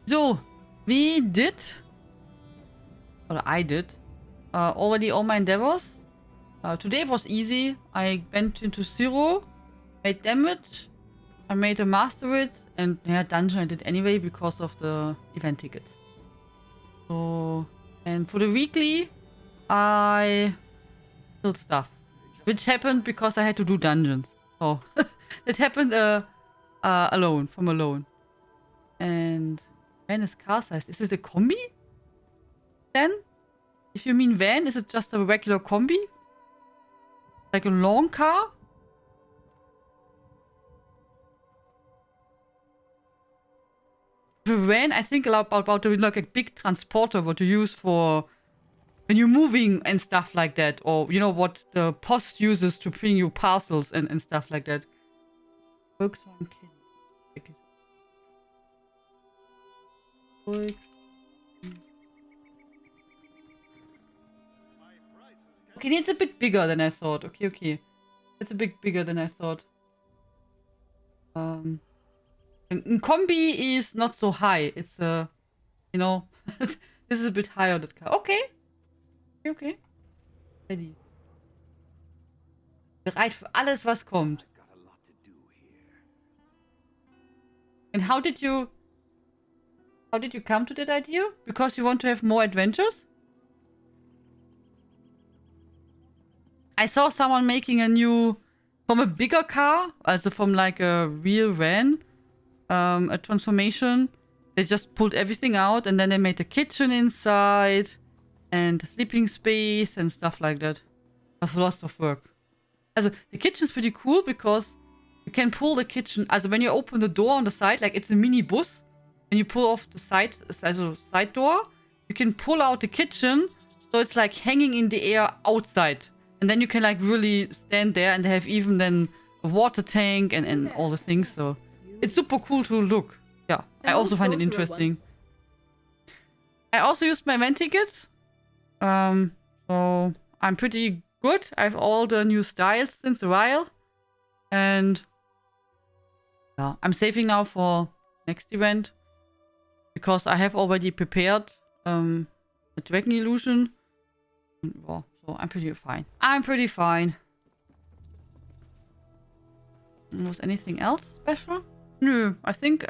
So, we did, or I did, already all my endeavors. Today was easy. I went into zero, made damage, I made a master it, and yeah, dungeon I did anyway because of the event ticket. So, and for the weekly, I killed stuff, which happened because I had to do dungeons. So, it happened alone, from alone. And van is car size. Is this a combi? Then? If you mean van, is it just a regular combi? Like a long car? The van, I think about the, like a big transporter, what you use for when you're moving and stuff like that. Or, you know, what the post uses to bring you parcels and stuff like that. Volkswagen Caddy. Okay, it's a bit bigger than I thought. Okay. It's a bit bigger than I thought. And combi is not so high. It's you know, this is a bit higher, that car. Okay. Ready. Bereit für alles, was kommt. And how did you come to that idea? Because you want to have more adventures? I saw someone making a new, from a bigger car, also from like a real van, a transformation. They just pulled everything out and then they made a kitchen inside and a sleeping space and stuff like that. That's lots of work. Also, the kitchen's pretty cool because you can pull the kitchen. Also, when you open the door on the side, like it's a mini bus, and you pull off the side, also side door, you can pull out the kitchen, so it's like hanging in the air outside. And then you can like really stand there, and they have even then a water tank and all the things. So it's super cool to look. Yeah, I also find it interesting. I also used my event tickets. So I'm pretty good. I have all the new styles since a while. And yeah, I'm saving now for next event. Because I have already prepared the Dragon Illusion. Well, so I'm pretty fine. Was anything else special? No, I think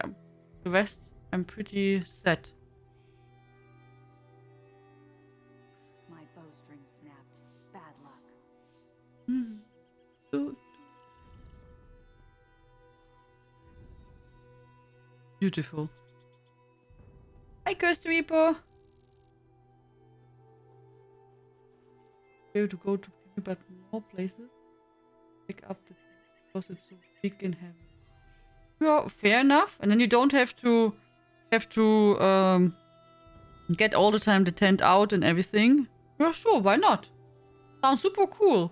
the rest I'm pretty set. My bowstring snapped. Bad luck. Beautiful. Hi, Cursed Reaper. Able to go to but more places. Pick up the because it's so big and heavy. Yeah, fair enough. And then you don't have to get all the time the tent out and everything. Yeah, sure, why not? Sounds super cool.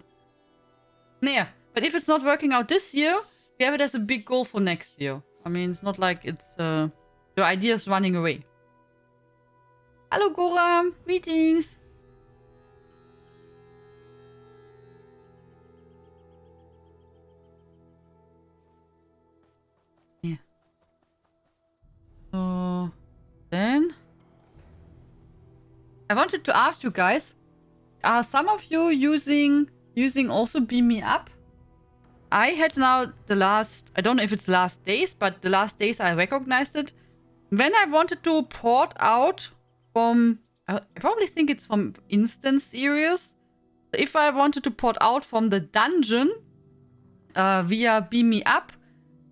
Yeah, but if it's not working out this year, we have it as a big goal for next year. I mean, it's not like it's the idea is running away. Hello, Goram. Greetings. Yeah. So then I wanted to ask you guys, are some of you using also Beam Me Up? I had now the last, I don't know if it's last days, but the last days I recognized it. When I wanted to port out from, I probably think it's from instance areas. If I wanted to port out from the dungeon via Beam Me Up,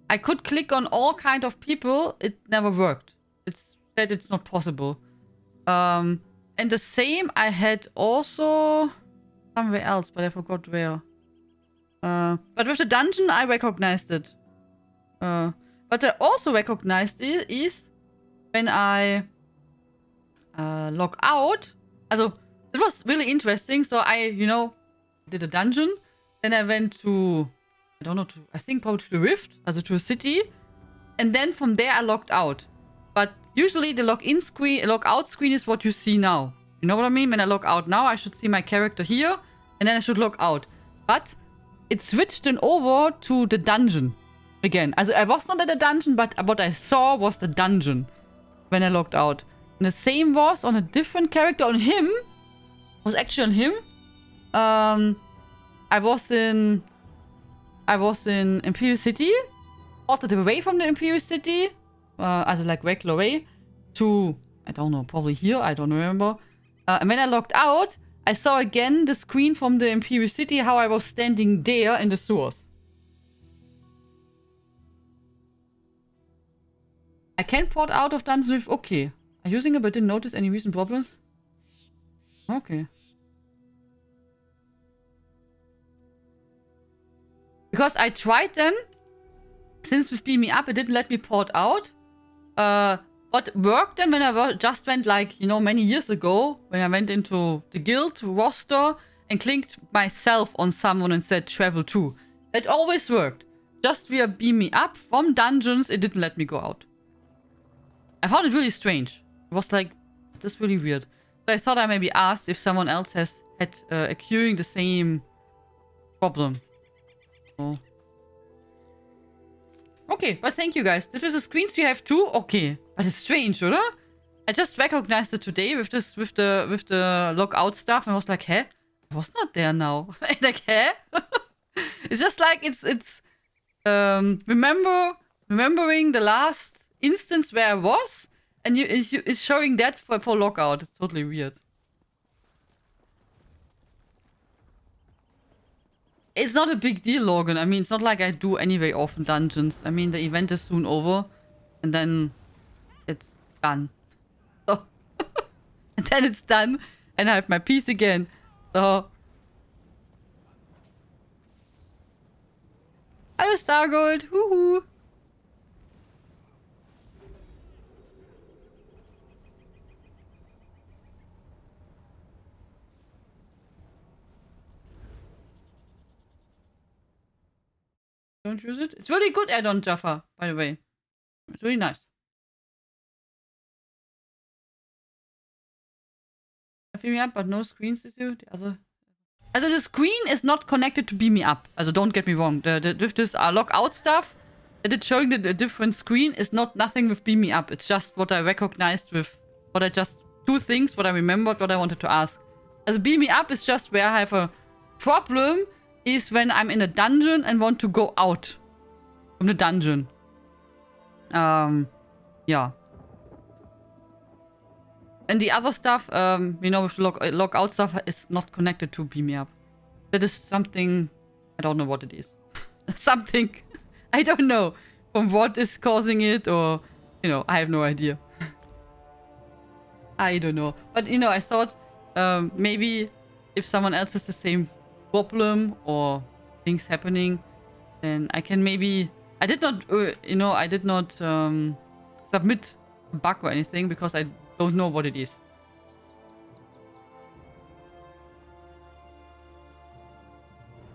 I could click on all kind of people. It never worked. It said it's not possible. And the same I had also somewhere else, but I forgot where. But with the dungeon, I recognized it. But I also recognized it is when I log out. Also, it was really interesting. So I, did a dungeon. Then I went to, I don't know, I think probably to the Rift, also to a city. And then from there I logged out. But usually the logout screen is what you see now. You know what I mean? When I log out now, I should see my character here. And then I should log out. But it switched then over to the dungeon again. Also I was not at the dungeon, but what I saw was the dungeon. when I logged out. And the same was on a different character. On him. Was actually on him. I was in Imperial City. Ported away from the Imperial City. Also like regular way. To, I don't know, probably here. I don't remember. And when I logged out, I saw again the screen from the Imperial City. How I was standing there in the sewers. I can port out of dungeons with... Okay. I'm using it but didn't notice any recent problems. Okay. Because I tried then. Since with Beam Me Up, it didn't let me port out. What worked then when I just went like, you know, many years ago. When I went into the guild roster and clicked myself on someone and said travel to. That always worked. Just via Beam Me Up from dungeons, it didn't let me go out. I found it really strange. It was like, this is really weird. So I thought I maybe asked if someone else has had occurring the same problem. Oh. Okay, but thank you guys. This is the screens we have too? Okay. But it's strange, oder? I just recognized it today with this with the logout stuff and I was like, huh? I was not there now. Like, huh? It's just like it's remembering the last instance where I was, and it's showing that for logout. It's totally weird. It's not a big deal, Logan. I mean, it's not like I do anyway often dungeons. I mean, the event is soon over, and then it's done. So and then it's done, and I have my peace again. So hello, Stargold. Woohoo! Don't use it. It's really good add-on, Jaffa, by the way. It's really nice. Beam Me Up, but no screens this year. The other... Also the screen is not connected to Beam Me Up. Also don't get me wrong. With this logout stuff, that it's showing the different screen is not nothing with Beam Me Up. It's just what I recognized with what I just... Two things, what I remembered, what I wanted to ask. Also Beam Me Up is just where I have a problem is when I'm in a dungeon and want to go out from the dungeon. Yeah. And the other stuff, you know, with logout stuff is not connected to Beam Me Up. That is something... I don't know what it is. Something... I don't know. From what is causing it or... You know, I have no idea. I don't know. But, you know, I thought maybe if someone else has the same problem or things happening, then I can maybe... I did not, you know, I did not submit a bug or anything because I don't know what it is.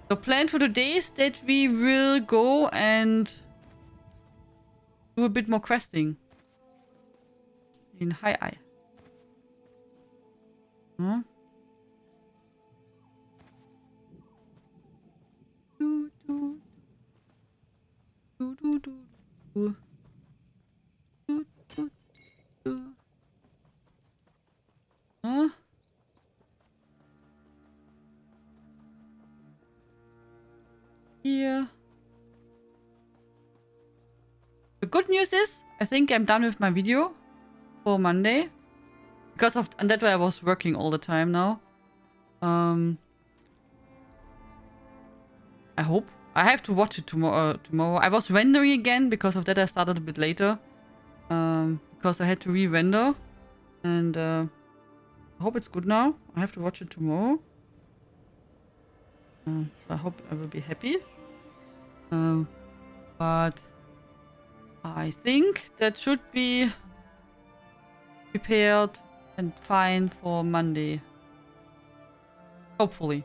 The plan for today is that we will go and do a bit more questing in High Eye. Huh? Huh? Here. The good news is, I think I'm done with my video for Monday. Because of, and that's why I was working all the time now. I hope. I have to watch it tomorrow. I was rendering again. Because of that I started a bit later. Because I had to re-render. And I hope it's good now. I have to watch it tomorrow. I hope I will be happy. But I think that should be prepared and fine for Monday. Hopefully.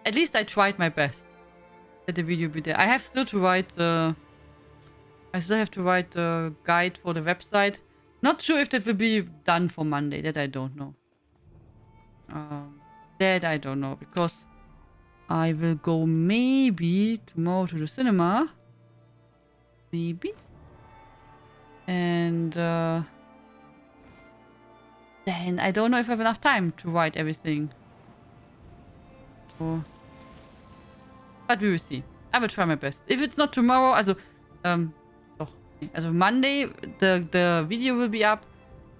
At least I tried my best. That the video be there. I have still to write the... I still have to write the guide for the website. Not sure if that will be done for Monday. That I don't know. That I don't know. Because I will go maybe tomorrow to the cinema. Maybe. And then I don't know if I have enough time to write everything. So. But we will see. I will try my best. If it's not tomorrow, doch. Also Monday, the video will be up.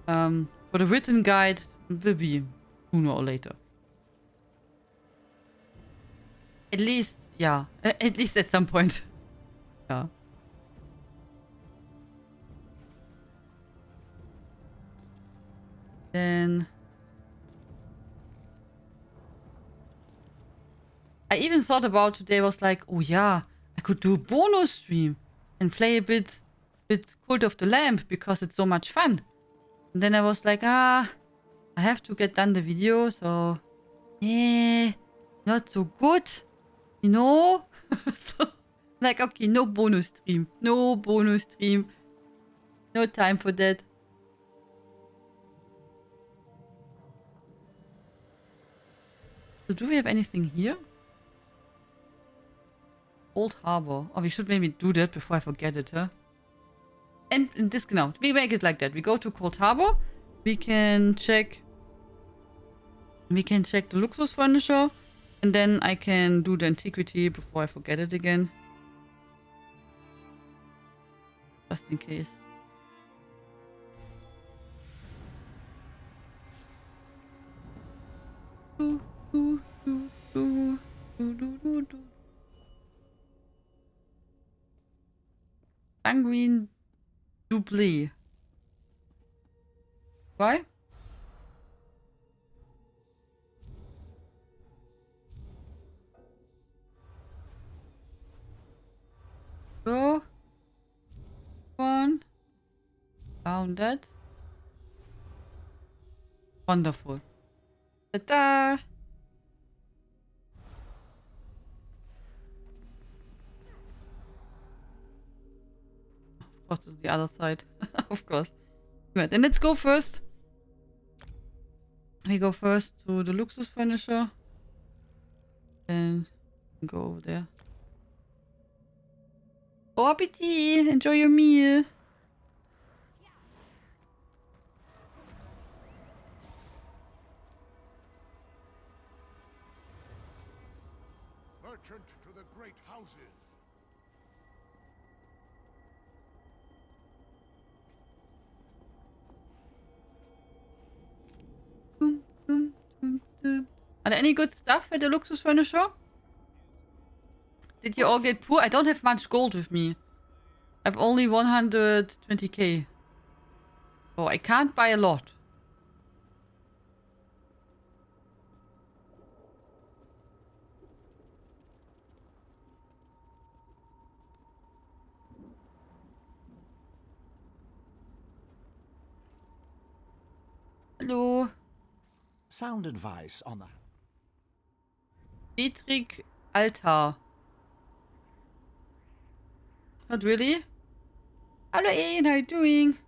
For the written guide, will be sooner or later. At least, yeah. At least at some point. Yeah. Then I even thought about today, was like, oh yeah, I could do a bonus stream and play a bit Cult of the Lamb because it's so much fun. And then I was like, I have to get done the video, so yeah, not so good, you know? So, like, okay, no bonus stream. No bonus stream. No time for that. So do we have anything here? Old Harbor. Oh, we should maybe do that before I forget it, huh? And this, genau. We make it like that. We go to Cold Harbor. We can check the Luxus furniture. And then I can do the antiquity before I forget it again. Just in case. Sanguine Doublé. Why? So. One. Found that. Wonderful. Ta-da! Of course, to the other side. Of course. Right, then let's go first. We go first to the Luxus furniture. Then go over there. Bon appetit! Enjoy your meal! Merchant to the great houses. Are there any good stuff at the Luxus furniture? Did you all get poor? I don't have much gold with me. I have only 120k. So I can't buy a lot. Hello. Sound advice on that. Dietrich Altar. Not really? Hello Ian, how are you doing?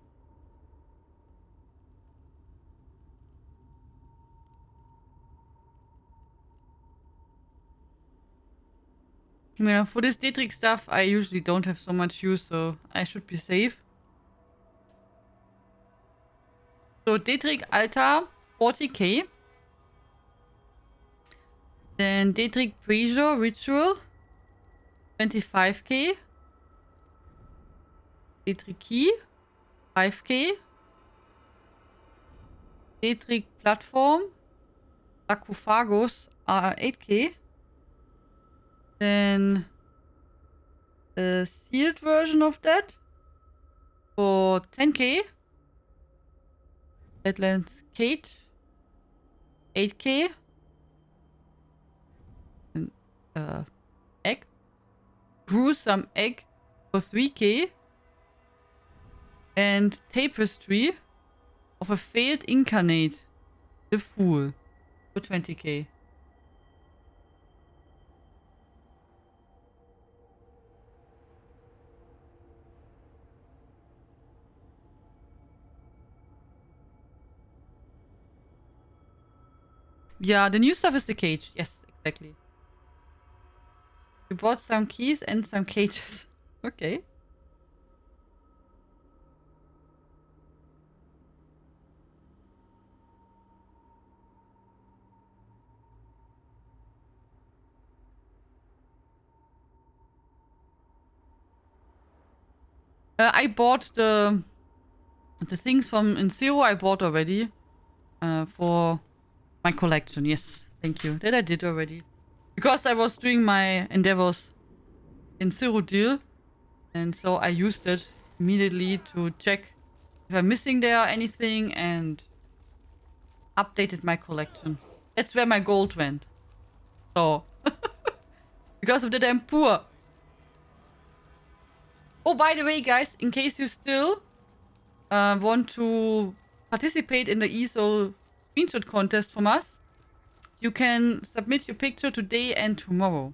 I mean, for this Dietrich stuff, I usually don't have so much use, so I should be safe. So Dietrich Altar, 40k. Then Dietrich Pressure Ritual, 25k. Dietrich Key, 5k. Dietrich Platform, Sarcophagus, 8k. Then a sealed version of that for 10k. Deadlands Cage, 8k. And, egg. Gruesome egg for 3k. And Tapestry of a failed incarnate, the Fool, for 20k. Yeah, the new stuff is the cage. Yes, exactly. You bought some keys and some cages. Okay. I bought the things from in Zero. I bought already for my collection. Yes, thank you. That I did already because I was doing my endeavors in Zero deal, and so I used it immediately to check if I'm missing there anything and updated my collection. That's where my gold went. So because of that, I'm poor. Oh, by the way, guys, in case you still want to participate in the ESO screenshot contest from us, you can submit your picture today and tomorrow.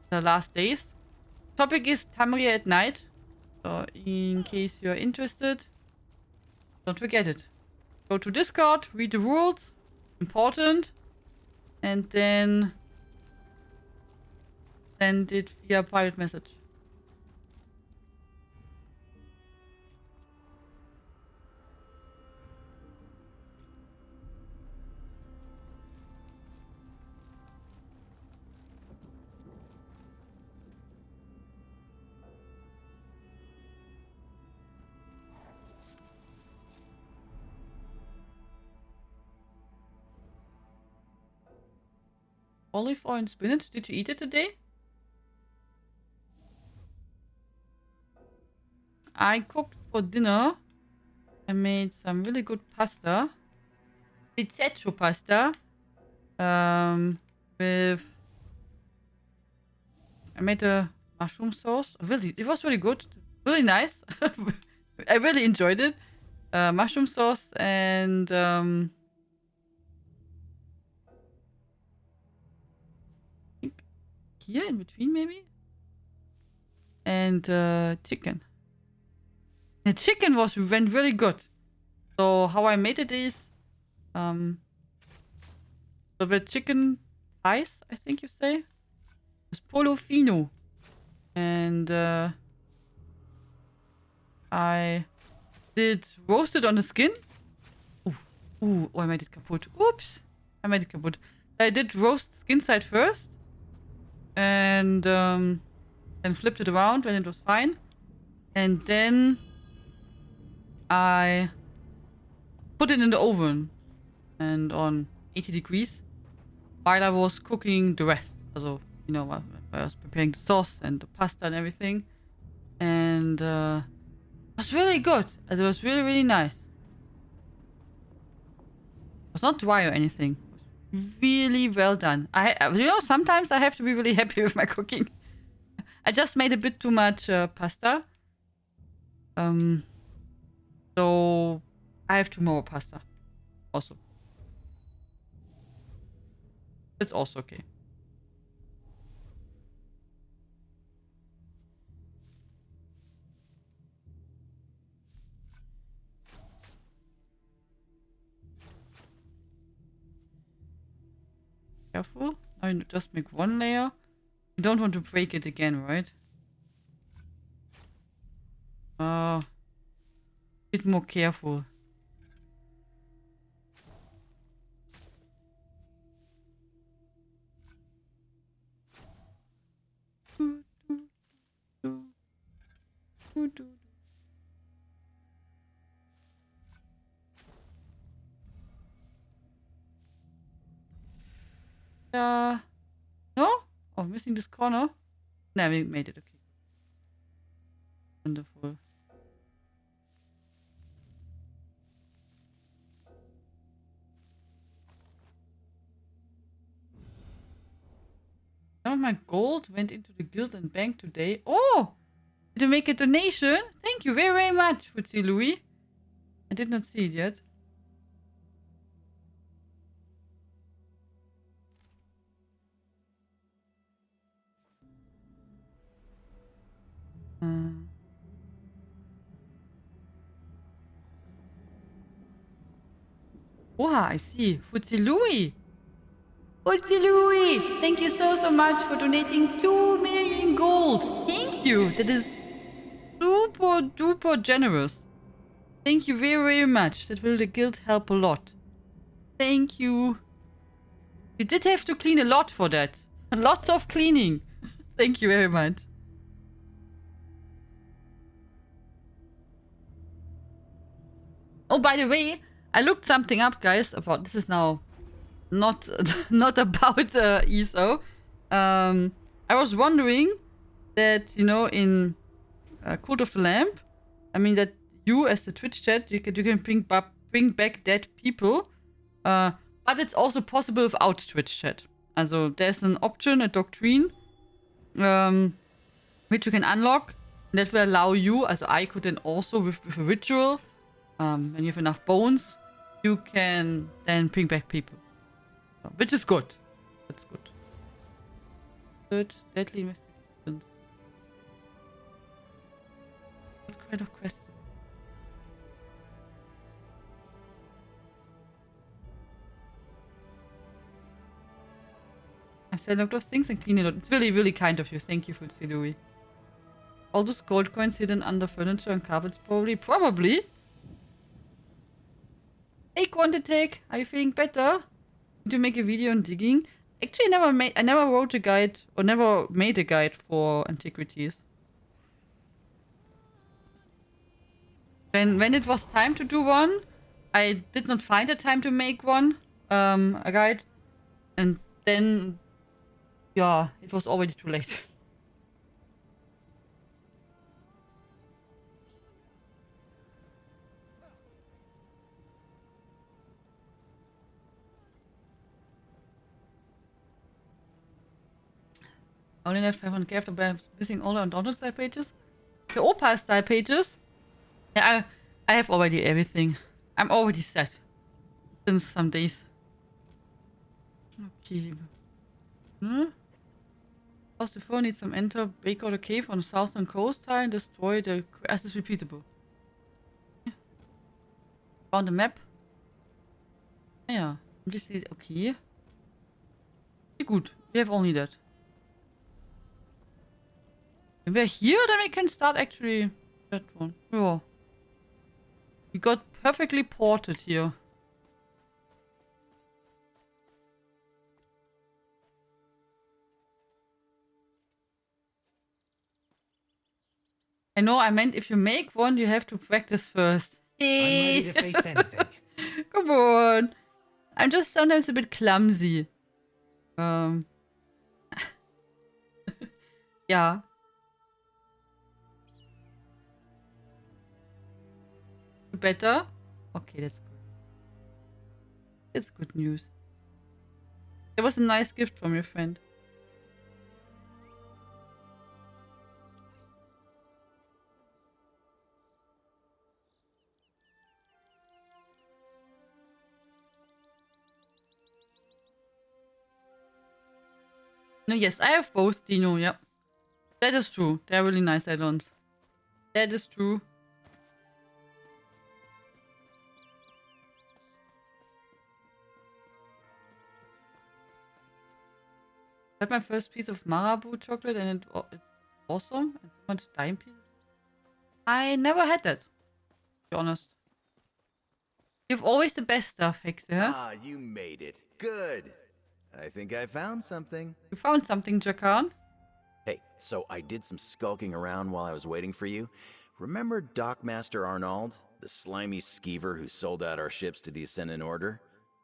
The last days. Topic is Tamriel at night. So in case you're interested, don't forget it. Go to Discord, read the rules. Important. And then send it via private message. Olive oil and spinach. Did you eat it today? I cooked for dinner. I made some really good pasta. Pizzetto pasta. With... I made a mushroom sauce. Really, it was really good. Really nice. I really enjoyed it. Mushroom sauce and... I think here in between maybe? And chicken. The chicken went really good. So how I made it is... so the chicken thighs, I think you say. It's polo fino. And I did roast it on the skin. Oh, I made it kaputt. Oops. I made it kaputt. I did roast skin side first. And then flipped it around when it was fine. And then I put it in the oven. And on 80 degrees. While I was cooking the rest. Also, you know, while I was preparing the sauce and the pasta and everything. And it was really good. It was really, really nice. It was not dry or anything. It was really well done. You know, sometimes I have to be really happy with my cooking. I just made a bit too much pasta. So I have tomorrow pasta. Also. It's also okay. Careful. I just make one layer. You don't want to break it again, right? Bit more careful. No? Oh, missing this corner? No, we made it. Okay. Wonderful. Some of my gold went into the guild and bank today. Oh! Did you make a donation? Thank you very, very much, Futsi Louis. I did not see it yet. Oh, I see. Futsi Louis. Futsi Louis! Thank you so, so much for donating 2 million gold. Thank you. That is super duper generous. Thank you very, very much. That will the guild help a lot. Thank you. You did have to clean a lot for that. Lots of cleaning. Thank you very much. Oh, by the way, I looked something up, guys, about this is now not not about ESO. I was wondering that, you know, in Cult of the Lamp, I mean that you as the Twitch chat, you can bring back dead people, but it's also possible without Twitch chat. Also there's an option, a doctrine, which you can unlock that will allow you, also I could then also with a ritual, when you have enough bones, you can then bring back people, which is good. That's good. Search deadly investigations. What kind of quest? I've said a lot of things and clean it up. It's really, really kind of you. Thank you, Futsi Louis. All those gold coins hidden under furniture and carpets, probably. Probably. Hey, Quantitech, are you feeling better? Need to make a video on digging? Actually, I never wrote a guide or never made a guide for antiquities. When it was time to do one, I did not find a time to make one, a guide, and then, yeah, it was already too late. I only left 500 after by missing all the undaunted style pages. The Opal style pages? Yeah, I have already everything. I'm already set. Since some days. Okay. House before needs some enter, break out a cave on the southern coastline and destroy the... As is repeatable. Found a map. Yeah. Just okay. Okay, gut. We have only that. When we're here, then we can start actually that one. Yeah. We got perfectly ported here. I know, I meant if you make one, you have to practice first. I'm ready to face anything. Come on. I'm just sometimes a bit clumsy. Yeah. Better? Okay, that's good. That's good news. It was a nice gift from your friend. No, yes, I have both, Dino, yeah. That is true. They're really nice add-ons. That is true. I had my first piece of Marabou chocolate and it's awesome. And so much dime pieces. I never had that, to be honest. You have always the best stuff, Hexe. Ah, you made it. Good. I think I found something. You found something, Jakan? Hey, so I did some skulking around while I was waiting for you. Remember Dockmaster Arnold, the slimy skeever who sold out our ships to the Ascendant Order?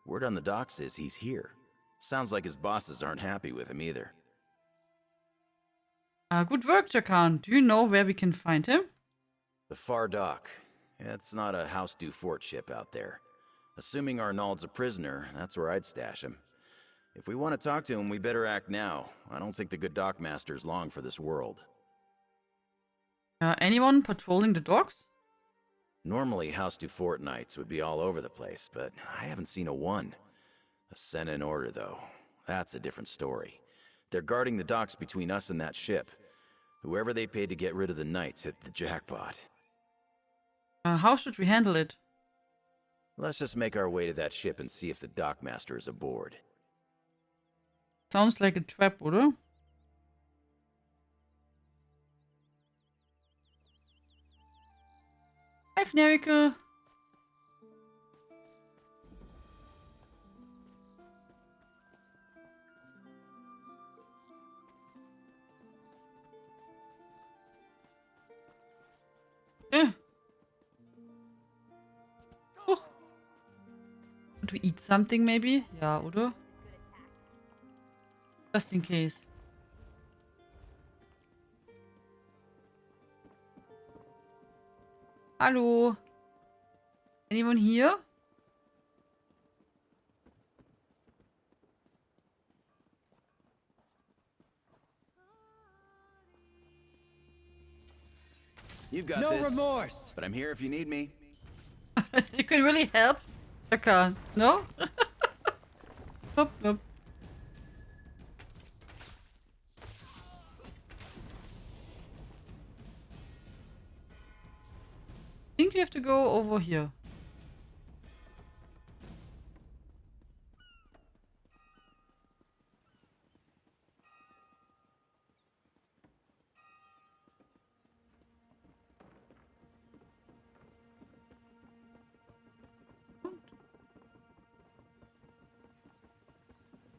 Word on the docks is he's here. Sounds like his bosses aren't happy with him either. Good work, Jakan. Do you know where we can find him? The far dock. It's not a House du Fort ship out there. Assuming Arnold's a prisoner, that's where I'd stash him. If we want to talk to him, we better act now. I don't think the good dockmaster's long for this world. Anyone patrolling the docks? Normally, House du Fort Knights would be all over the place, but I haven't seen a one. Ascendant Order, though. That's a different story. They're guarding the docks between us and that ship. Whoever they paid to get rid of the Knights hit the jackpot. How should we handle it? Let's just make our way to that ship and see if the dockmaster is aboard. Sounds like a trap, oder? Hi, Fnerical. to eat something maybe? Ja, oder? Just in case. Hallo? Anyone here? You've got No this. remorse. But I'm here if you need me. You can really help? I can't. No? Nope, nope. I think we have to go over here.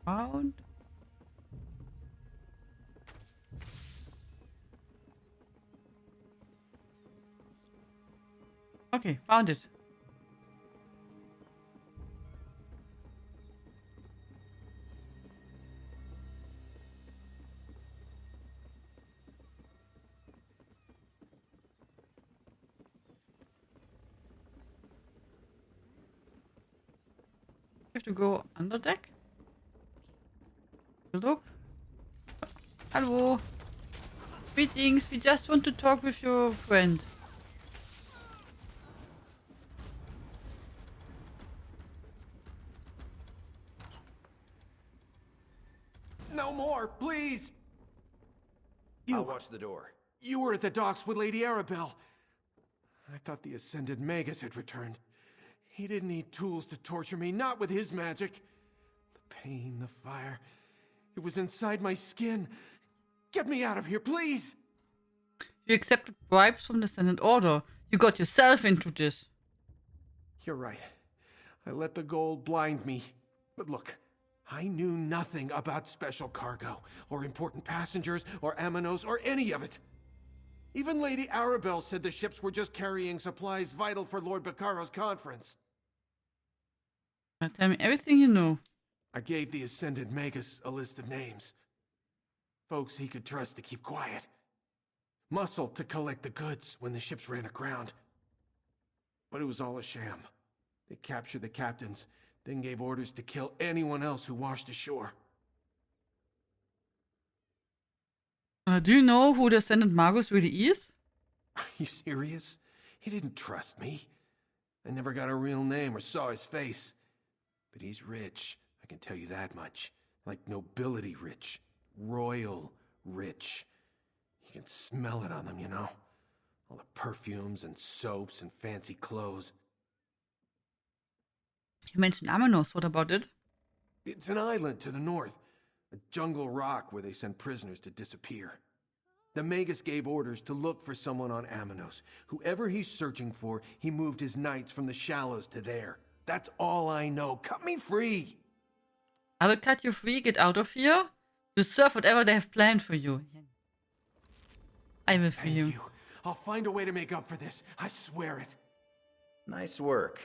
Round. Okay, found it. We have to go under deck. Look. Hello. Greetings. We just want to talk with your friend. No more, please! I'll watch the door. You were at the docks with Lady Arabelle. I thought the Ascended Magus had returned. He didn't need tools to torture me, not with his magic. The pain, the fire, it was inside my skin. Get me out of here, please! You accepted bribes from the Senate Order. You got yourself into this. You're right. I let the gold blind me. But look, I knew nothing about special cargo, or important passengers, or Amanos, or any of it. Even Lady Arabelle said the ships were just carrying supplies vital for Lord Baccaro's conference. Now tell me everything you know. I gave the Ascended Magus a list of names. Folks he could trust to keep quiet. Muscle to collect the goods when the ships ran aground. But it was all a sham. They captured the captains, then gave orders to kill anyone else who washed ashore. Do you know who the Senate Magus really is? Are you serious? He didn't trust me. I never got a real name or saw his face. But he's rich, I can tell you that much. Like nobility rich. Royal rich. You can smell it on them, you know? All the perfumes and soaps and fancy clothes. You mentioned Amanos. What about it? It's an island to the north. A jungle rock where they send prisoners to disappear. The Magus gave orders to look for someone on Amanos. Whoever he's searching for, he moved his knights from the shallows to there. That's all I know. Cut me free! I will cut you free. Get out of here. You serve whatever they have planned for you. I will free Thank you. you. I'll find a way to make up for this. I swear it. Nice work.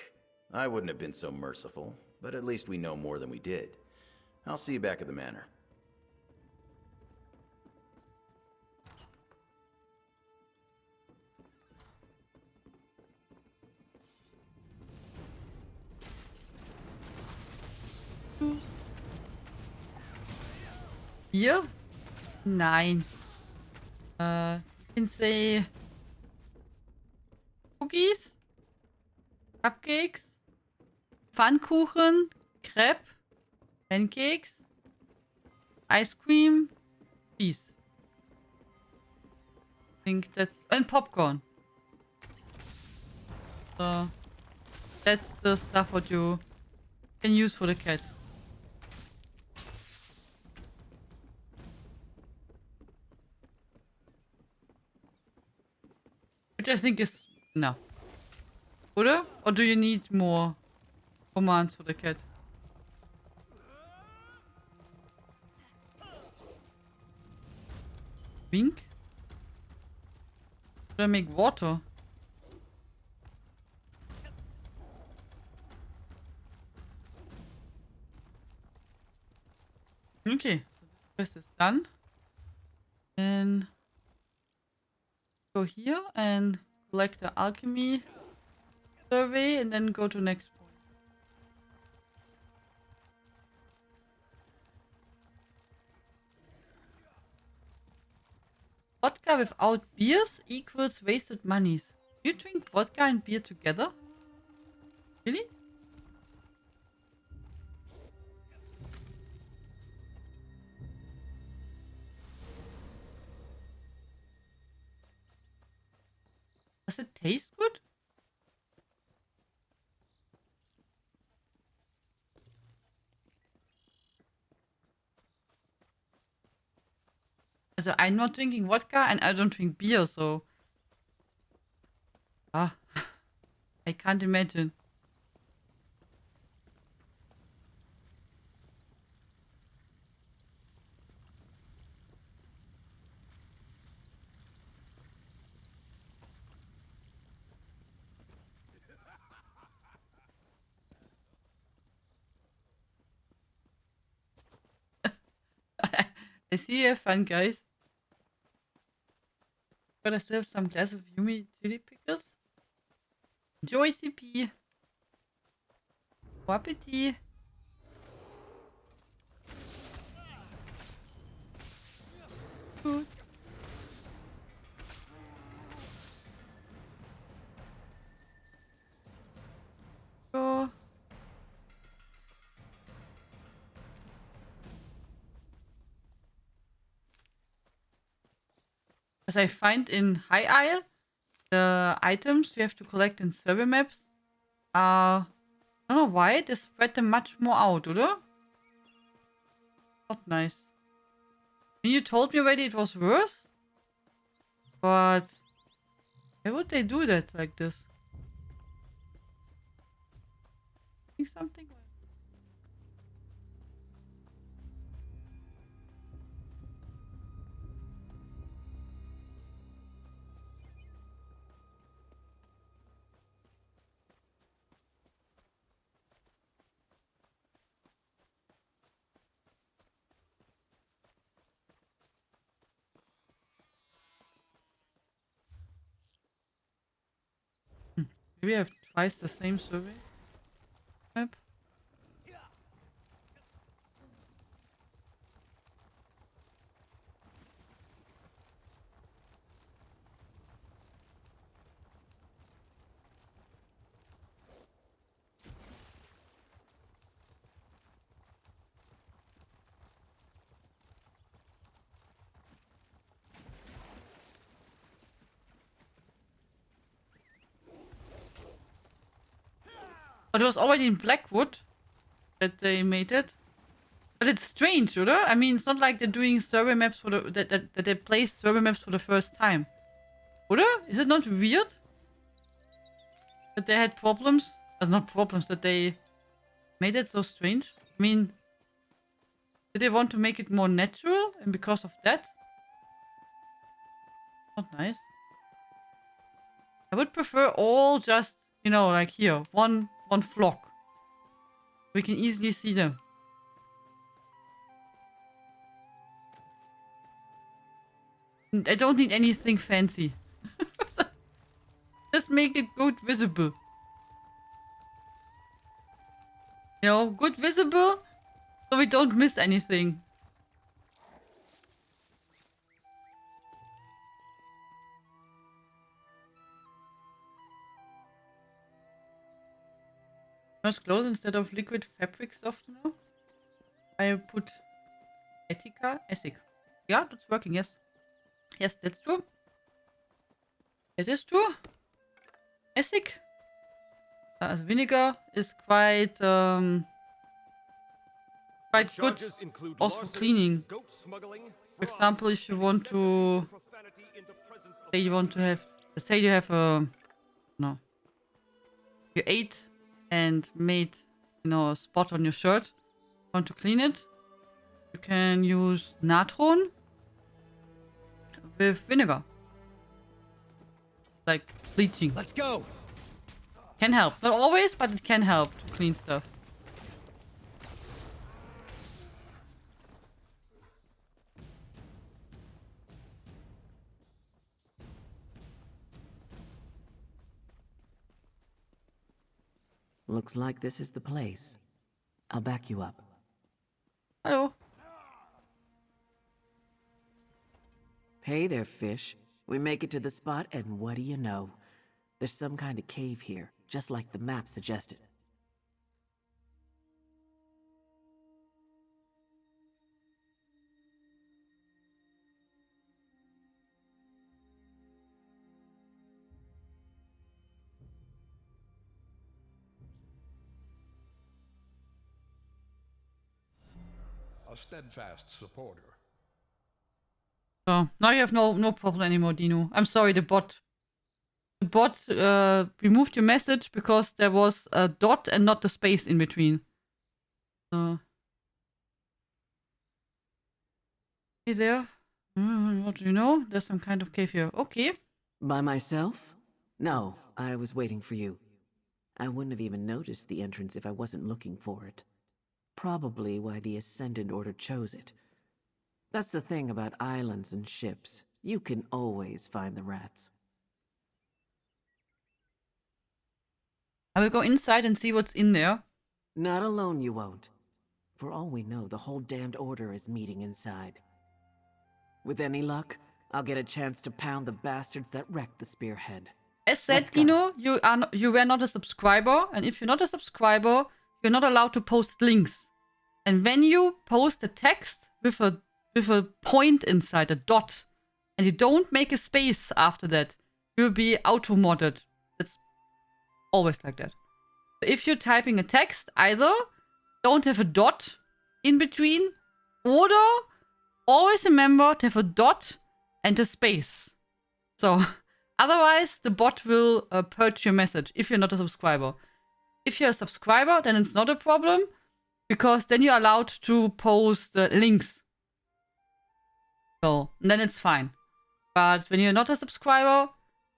I wouldn't have been so merciful, but at least we know more than we did. I'll see you back at the manor. Hier? Nein. You can say cookies, cupcakes, Pfannkuchen, crepe, pancakes, ice cream, cheese. I think that's and popcorn. So that's the stuff what you can use for the cat. Which I think is enough. Oder? Or do you need more commands for the cat? Wink? Should I make water? Okay, so this quest is done. Then go here and collect the alchemy survey and then go to next point. Vodka without beers equals wasted monies. You drink vodka and beer together? Really? Does it taste good? Also, I'm not drinking vodka and I don't drink beer, so... Ah, I can't imagine. I see you have fun, guys. But I still have some glass of Yumi chili pickles. Enjoy, CP. Bon appetit. Gut. So. As I find in High Isle, the items you have to collect in survey maps are... I don't know why, they spread them much more out, oder? Not nice. You told me already it was worse. But... why would they do that like this? Think something? Maybe I have twice the same survey map. But it was already in Blackwood that they made it. But it's strange, oder? I mean, it's not like they're doing survey maps for the that they place survey maps for the first time, oder? Is it not weird that they had problems? Not problems, that they made it so strange. I mean, did they want to make it more natural, and because of that, not nice. I would prefer all just, you know, like here, one flock. We can easily see them. I don't need anything fancy. Just make it good visible. You know, good visible so we don't miss anything. Merge clothes instead of liquid fabric softener. I put Essig. Yeah, that's working, yes. Yes, that's true. It is true. Essig. As vinegar is quite good also for cleaning. For example, if you want to say you want to have, let's say you have a you ate and made, you know, a spot on your shirt, want to clean it, you can use natron with vinegar, like bleaching. Let's go. Can help, not always, but it can help to clean stuff. Looks like this is the place. I'll back you up. Hello. Hey there, fish. We make it to the spot, and what do you know? There's some kind of cave here, just like the map suggested. A steadfast supporter. So now you have no problem anymore, Dino. I'm sorry, the bot removed your message because there was a dot and not the space in between. Hey there. What do you know? There's some kind of cave here. Okay. By myself? No, I was waiting for you. I wouldn't have even noticed the entrance if I wasn't looking for it. Probably why the Ascendant Order chose it. That's the thing about islands and ships. You can always find the rats. I will go inside and see what's in there. Not alone you won't. For all we know, the whole damned order is meeting inside. With any luck, I'll get a chance to pound the bastards that wrecked the spearhead. As said, Let's go. Dino, you were not a subscriber, and if you're not a subscriber, you're not allowed to post links. And when you post a text with a point inside, a dot, and you don't make a space after that, you'll be auto-modded. It's always like that. So if you're typing a text, either don't have a dot in between, or always remember to have a dot and a space. So otherwise, the bot will purge your message if you're not a subscriber. If you're a subscriber, then it's not a problem, because then you're allowed to post links. So then it's fine. But when you're not a subscriber,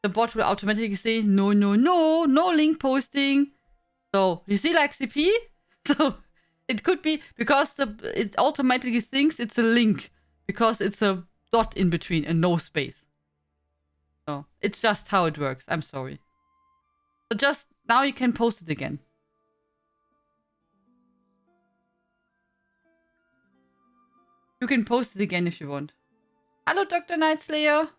the bot will automatically say, no link posting. So you see, like CP? So it could be because it automatically thinks it's a link because it's a dot in between and no space. So it's just how it works. I'm sorry. So just now you can post it again. You can post it again if you want. Hello, Dr. Nightslayer.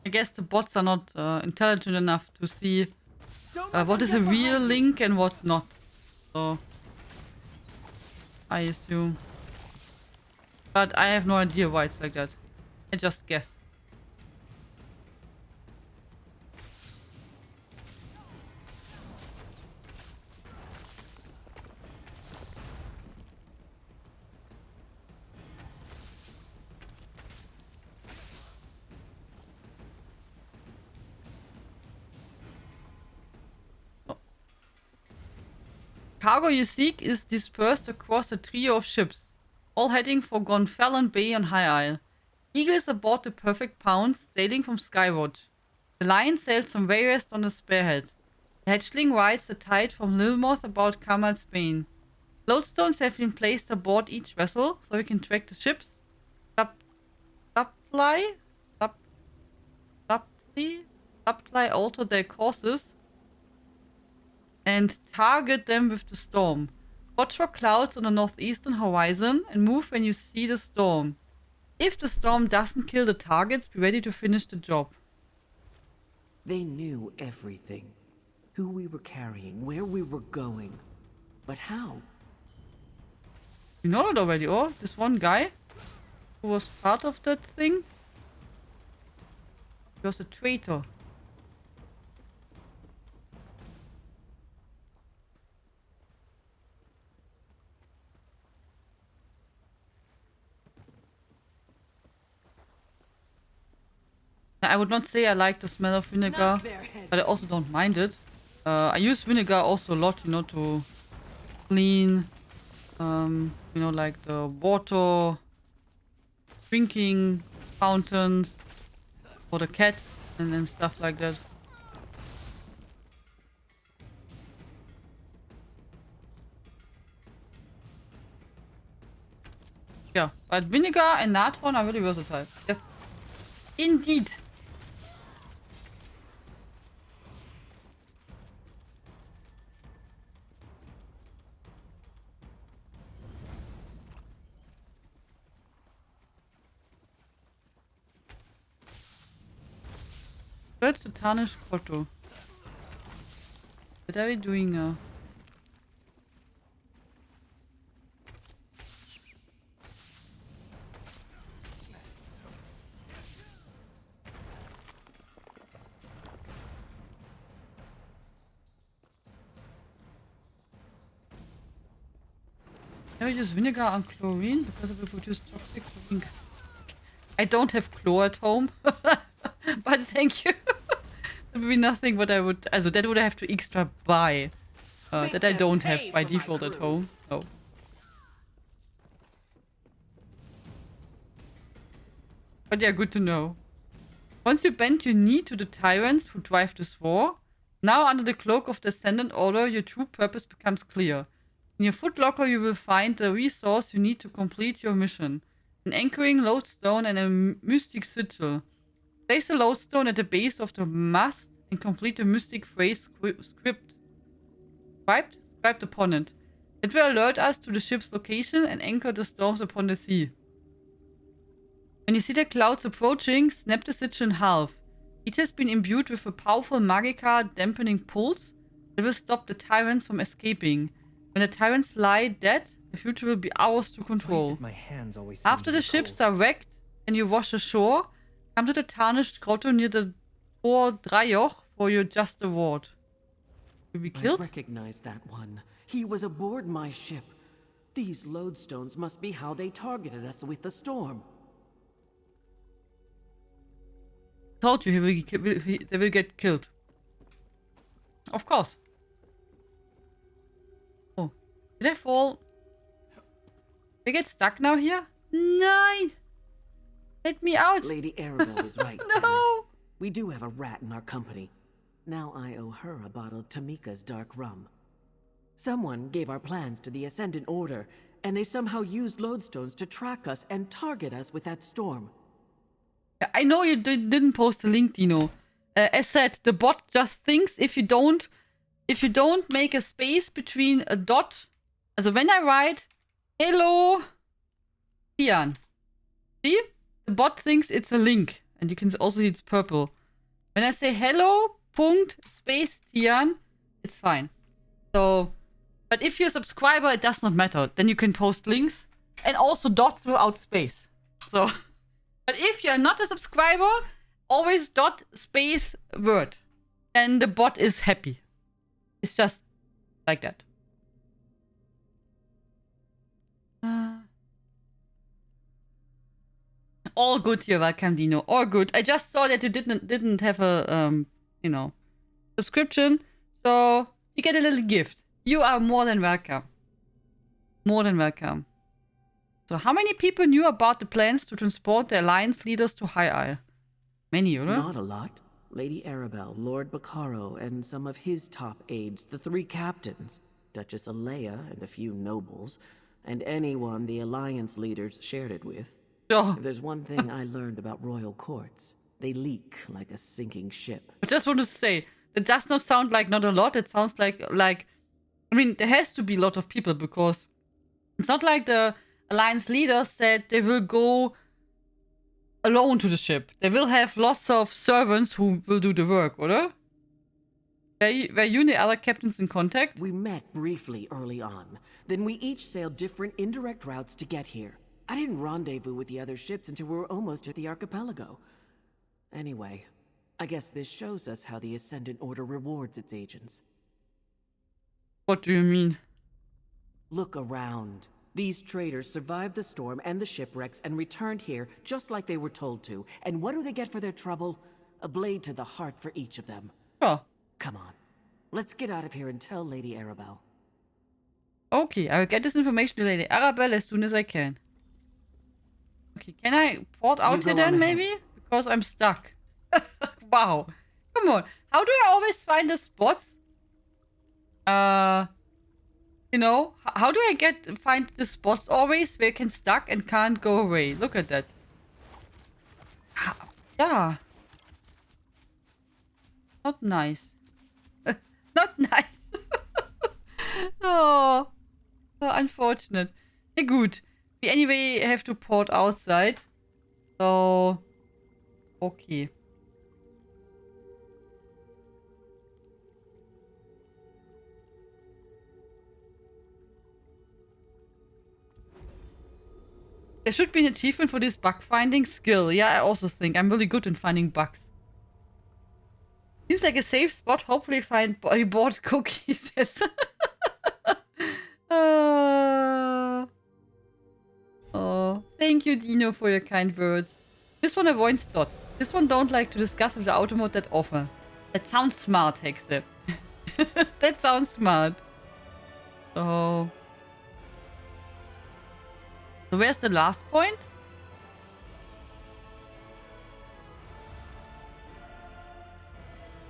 I guess the bots are not intelligent enough to see what is a real link and what not. So I assume. But I have no idea why it's like that. I just guess. Cargo you seek is dispersed across a trio of ships, all heading for Gonfalon Bay on High Isle. Eagle is aboard the Perfect Pounce, sailing from Skywatch. The Lion sails from way west on the Spearhead. The Hatchling rides the tide from Lilmos about Kamal, Spain. Lodestones have been placed aboard each vessel, so we can track the ships. Subtly alter their courses and target them with the storm. Watch for clouds on the northeastern horizon and move when you see the storm. If the storm doesn't kill the targets, be ready to finish the job. They knew everything. Who we were carrying, where we were going. But how? You know it already, or? This one guy who was part of that thing? He was a traitor. I would not say I like the smell of vinegar, but I also don't mind it. I use vinegar also a lot, you know, to clean You know, like the water, drinking fountains for the cats and then stuff like that. Yeah, but vinegar and natron are really versatile. Yes. Indeed. Search the tarnished grotto. What are we doing now? Can we use vinegar and chlorine because it will produce toxic chlorine? I don't have chlor at home, but thank you. That would be nothing what I would. Also, that would I have to extra buy. That I don't have by default at home. No. But yeah, good to know. Once you bend your knee to the tyrants who drive this war, now under the cloak of the Ascendant Order, your true purpose becomes clear. In your footlocker, you will find the resource you need to complete your mission: an anchoring lodestone and a mystic sigil. Place the lodestone at the base of the mast and complete the mystic phrase scribed upon it. It will alert us to the ship's location and anchor the storms upon the sea. When you see the clouds approaching, snap the sigil in half. It has been imbued with a powerful magica dampening pulse that will stop the tyrants from escaping. When the tyrants lie dead, the future will be ours to control. My hands always seem After to be the ships cold. are wrecked and you wash ashore, come to the tarnished grotto near the Tor Drajoch for your just reward. You'll be I killed? recognize that one. He was aboard my ship. These lodestones must be how they targeted us with the storm. Told you they will get killed. Of course. Oh, did I fall? They get stuck now here? Nine. Let me out. Lady Arabelle is right, damn it. No. We do have a rat in our company. Now I owe her a bottle of Tamika's dark rum. Someone gave our plans to the Ascendant Order, and they somehow used lodestones to track us and target us with that storm. I know you didn't post the link, Dino. As said, the bot just thinks if you don't make a space between a dot. Also when I write hello Tian, see, the bot thinks it's a link, and you can also see it's purple. When I say hello punkt space Tian, it's fine. So, but if you're a subscriber, it does not matter. Then you can post links and also dots without space. So. But if you're not a subscriber, always dot space word. Then the bot is happy. It's just like that. All good, you're welcome, Dino. All good. I just saw that you didn't have a subscription, so you get a little gift. You are more than welcome. More than welcome. So how many people knew about the plans to transport the Alliance leaders to High Isle? Many, oder? Not a lot. Lady Arabelle, Lord Baccaro, and some of his top aides, the 3 captains, Duchess Alea and a few nobles, and anyone the Alliance leaders shared it with. Oh. If there's one thing I learned about royal courts, they leak like a sinking ship. I just wanted to say, it does not sound like not a lot. It sounds like, I mean, there has to be a lot of people because it's not like the Alliance leaders said they will go alone to the ship. They will have lots of servants who will do the work, oder? Were you and the other captains in contact? We met briefly early on. Then we each sailed different indirect routes to get here. I didn't rendezvous with the other ships until we were almost at the archipelago. Anyway, I guess this shows us how the Ascendant Order rewards its agents. What do you mean? Look around. These traders survived the storm and the shipwrecks and returned here just like they were told to. And what do they get for their trouble? A blade to the heart for each of them. Oh. Come on. Let's get out of here and tell Lady Arabelle. Okay, I will get this information to Lady Arabelle as soon as I can. Okay, can I port out You here go on then, ahead. maybe? Because I'm stuck. Wow. Come on. How do I always find the spots? You know, how do I find the spots always where I can stuck and can't go away? Look at that. Yeah. Not nice. Not nice. Oh, so unfortunate. Ja gut. We anyway have to port outside. So, okay. There should be an achievement for this bug finding skill. Yeah, I also think I'm really good in finding bugs. Seems like a safe spot. Hopefully find bought cookies. Oh, thank you, Dino, for your kind words. This one avoids dots. This one don't like to discuss with the auto mode that offer. That sounds smart, Hexe. That sounds smart. So where's the last point?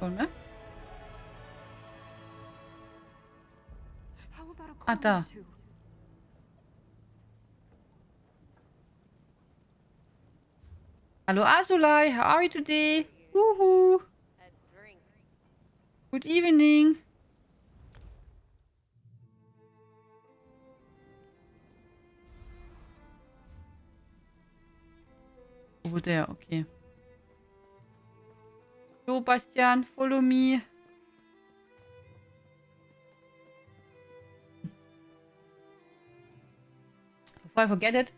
Oh, ne? How about a Ah, call da. or two? Hello, Azulai. How are you today? Woohoo. Good evening. Over there, okay. Yo, Bastian, follow me. Before I forget it,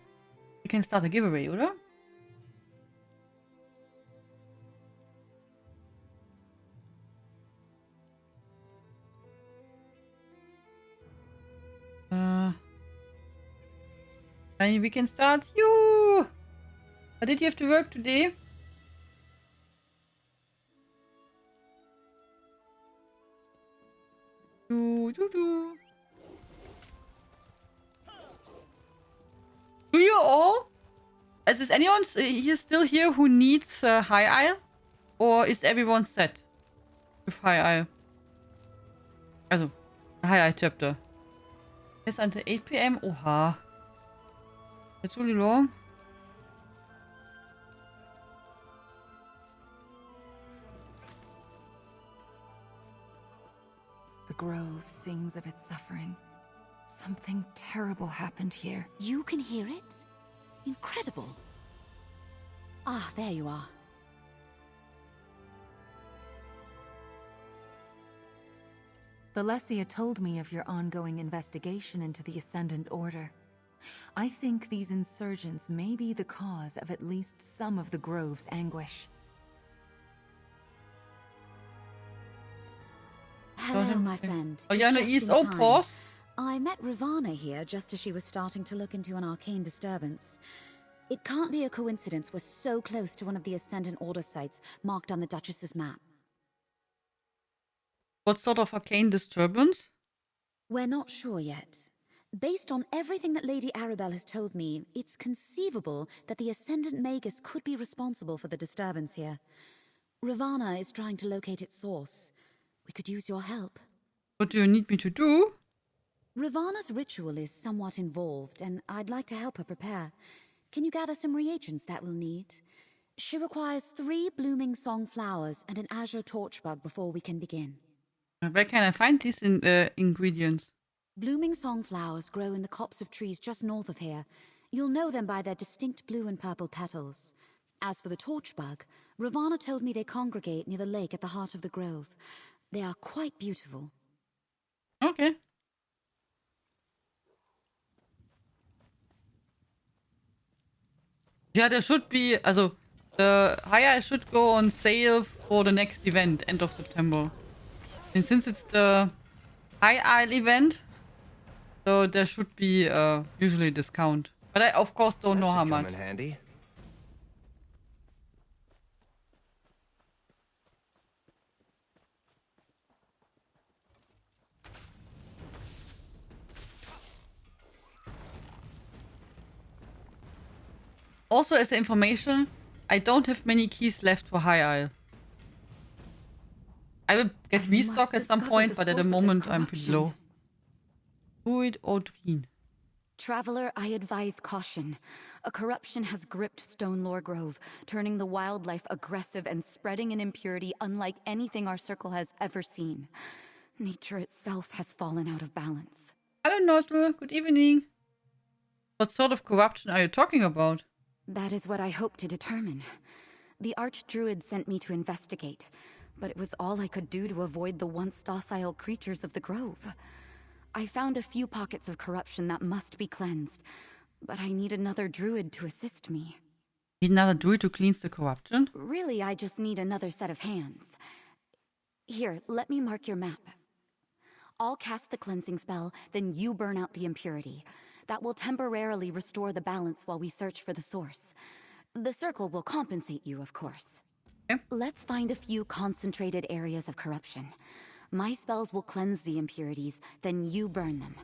we can start a giveaway, oder? Maybe we can start. You. Did you have to work today? Do. Do you all? Is anyone here still here who needs High Isle? Or is everyone set with High Isle? Also, High Isle chapter. Yes, until 8 p.m. Oha. That's really long. The grove sings of its suffering. Something terrible happened here. You can hear it? Incredible. Ah, there you are. Valencia told me of your ongoing investigation into the Ascendant Order. I think these insurgents may be the cause of at least some of the Grove's anguish. Hello, my friend. Oh, you're on the Just in ESO time. pause? I met Ravana here just as she was starting to look into an arcane disturbance. It can't be a coincidence we're so close to one of the Ascendant Order sites marked on the Duchess's map. What sort of arcane disturbance? We're not sure yet. Based on everything that Lady Arabelle has told me, it's conceivable that the Ascendant Magus could be responsible for the disturbance here. Ravana is trying to locate its source. We could use your help. What do you need me to do? Ravana's ritual is somewhat involved, and I'd like to help her prepare. Can you gather some reagents that we'll need? She requires 3 blooming song flowers and an azure torchbug before we can begin. Where can I find these ingredients? Blooming song flowers grow in the copse of trees just north of here. You'll know them by their distinct blue and purple petals. As for the torchbug, Ravana told me they congregate near the lake at the heart of the grove. They are quite beautiful. Okay. Yeah, there should be, also, the High should go on sale for the next event, end of September. And since it's the High Isle event, so there should be usually a discount. But I, of course, don't know how much. Come in handy. Also, as information, I don't have many keys left for High Isle. I will get I restock must at some discover point, the but at the source of this moment I'm pretty low. corruption. Druid or Druid? Traveler, I advise caution. A corruption has gripped Stone Lore Grove, turning the wildlife aggressive and spreading an impurity unlike anything our circle has ever seen. Nature itself has fallen out of balance. Hello, Nozzle. Good evening. What sort of corruption are you talking about? That is what I hope to determine. The Archdruid sent me to investigate, but it was all I could do to avoid the once docile creatures of the grove. I found a few pockets of corruption that must be cleansed, but I need another druid to assist me. Need another druid to cleanse the corruption? Really, I just need another set of hands. Here, let me mark your map. I'll cast the cleansing spell, then you burn out the impurity. That will temporarily restore the balance while we search for the source. The circle will compensate you, of course. Okay. Let's find a few concentrated areas of corruption. My spells will cleanse the impurities, then you burn them.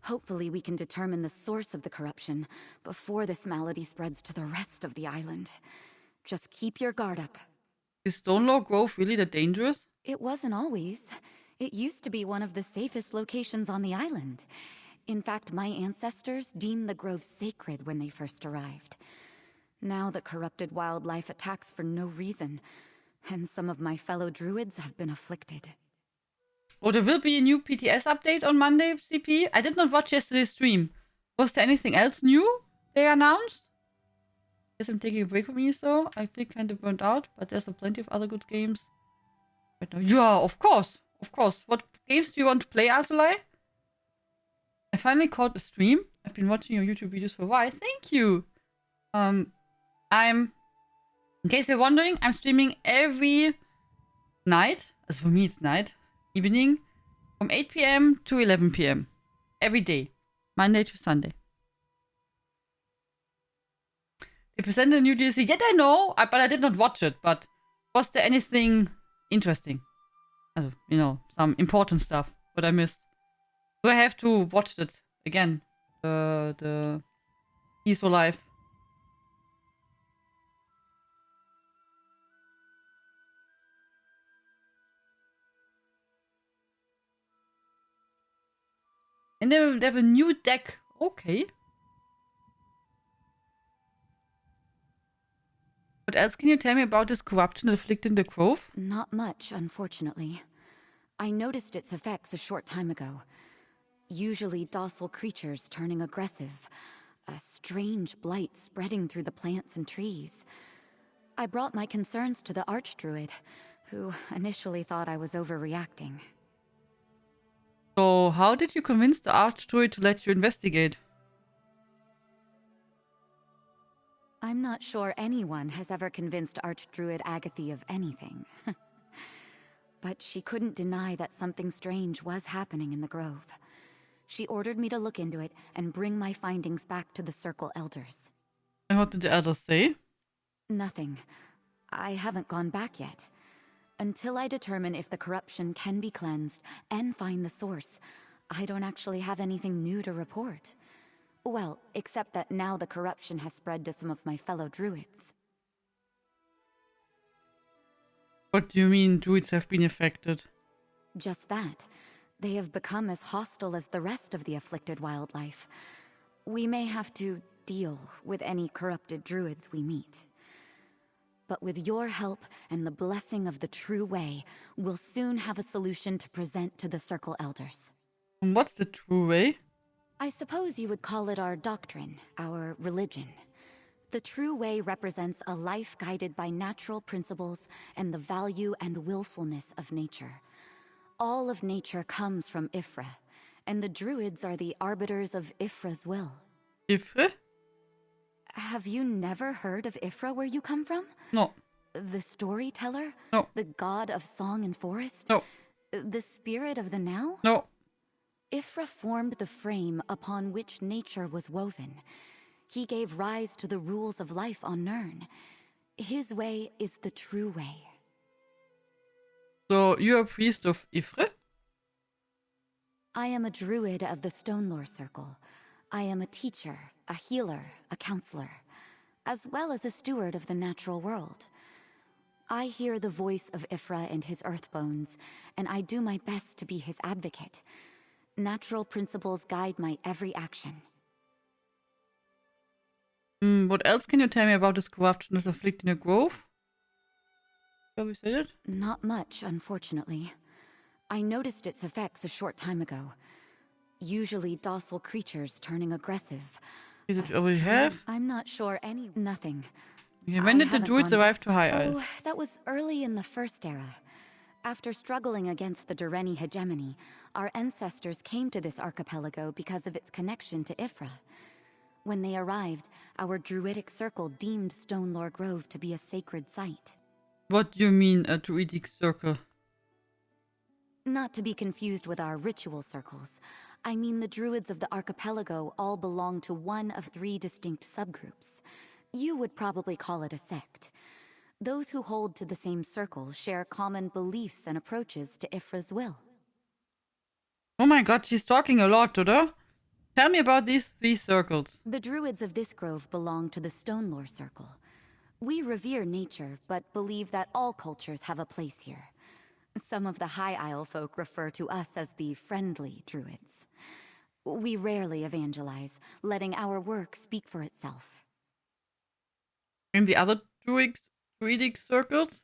Hopefully we can determine the source of the corruption before this malady spreads to the rest of the island. Just keep your guard up. Is Stone Lore Grove really that dangerous? It wasn't always. It used to be one of the safest locations on the island. In fact, my ancestors deemed the grove sacred when they first arrived. Now the corrupted wildlife attacks for no reason, and some of my fellow druids have been afflicted. Oh, there will be a new PTS update on Monday, CP. I did not watch yesterday's stream. Was there anything else new they announced? Guess I'm taking a break from ESO. I feel kind of burnt out, but there's plenty of other good games right now. Yeah, of course. Of course. What games do you want to play, Azulai? I finally caught a stream. I've been watching your YouTube videos for a while. Thank you. In case you're wondering, I'm streaming every night. As for me, it's night. Evening. From 8 p.m. to 11 p.m. Every day. Monday to Sunday. They presented a new DLC. Yet I know, but I did not watch it. But was there anything interesting? Also, you know, some important stuff. What I missed. Do I have to watch it again? The ESO Live. And they have a new deck. Okay. What else can you tell me about this corruption that afflicted the grove? Not much, unfortunately. I noticed its effects a short time ago. Usually docile creatures turning aggressive. A strange blight spreading through the plants and trees. I brought my concerns to the Archdruid, who initially thought I was overreacting. So, how did you convince the Archdruid to let you investigate? I'm not sure anyone has ever convinced Archdruid Agathy of anything. But she couldn't deny that something strange was happening in the grove. She ordered me to look into it and bring my findings back to the Circle Elders. And what did the elders say? Nothing. I haven't gone back yet. Until I determine if the corruption can be cleansed and find the source, I don't actually have anything new to report. Well, except that now the corruption has spread to some of my fellow druids. What do you mean druids have been affected? Just that. They have become as hostile as the rest of the afflicted wildlife. We may have to deal with any corrupted druids we meet. But with your help and the blessing of the true way, we'll soon have a solution to present to the Circle Elders. And what's the true way? I suppose you would call it our doctrine, our religion. The true way represents a life guided by natural principles and the value and willfulness of nature. All of nature comes from Ifra, and the druids are the arbiters of Ifra's will. Ifra? Have you never heard of Ifra where you come from? No. The storyteller? No. The god of song and forest? No. The spirit of the now? No. Ifra formed the frame upon which nature was woven. He gave rise to the rules of life on Nirn. His way is the true way. So, you're a priest of Ifra? I am a druid of the Stonelore Circle. I am a teacher, a healer, a counselor. as well as a steward of the natural world. I hear the voice of Ifra and his Earthbones, and I do my best to be his advocate. Natural principles guide my every action. What else can you tell me about this corruption that's afflicting the grove? Shall we say it? Not much, unfortunately. I noticed its effects a short time ago. Usually docile creatures turning aggressive. Is it A all we have? I'm not sure Nothing. Okay, when I did the haven't druids gone arrive to High Isle? Oh, that was early in the First Era. After struggling against the Dureni hegemony, our ancestors came to this archipelago because of its connection to Ifra. When they arrived, our druidic circle deemed Stonelore Grove to be a sacred site. What do you mean, a druidic circle? Not to be confused with our ritual circles. I mean the druids of the archipelago all belong to one of 3 distinct subgroups. You would probably call it a sect. Those who hold to the same circle share common beliefs and approaches to Ifra's will. Oh my god, she's talking a lot, oder? Tell me about these 3 circles. The druids of this grove belong to the Stonelore Circle. We revere nature, but believe that all cultures have a place here. Some of the High Isle folk refer to us as the friendly druids. We rarely evangelize, letting our work speak for itself. And the other druidic circles?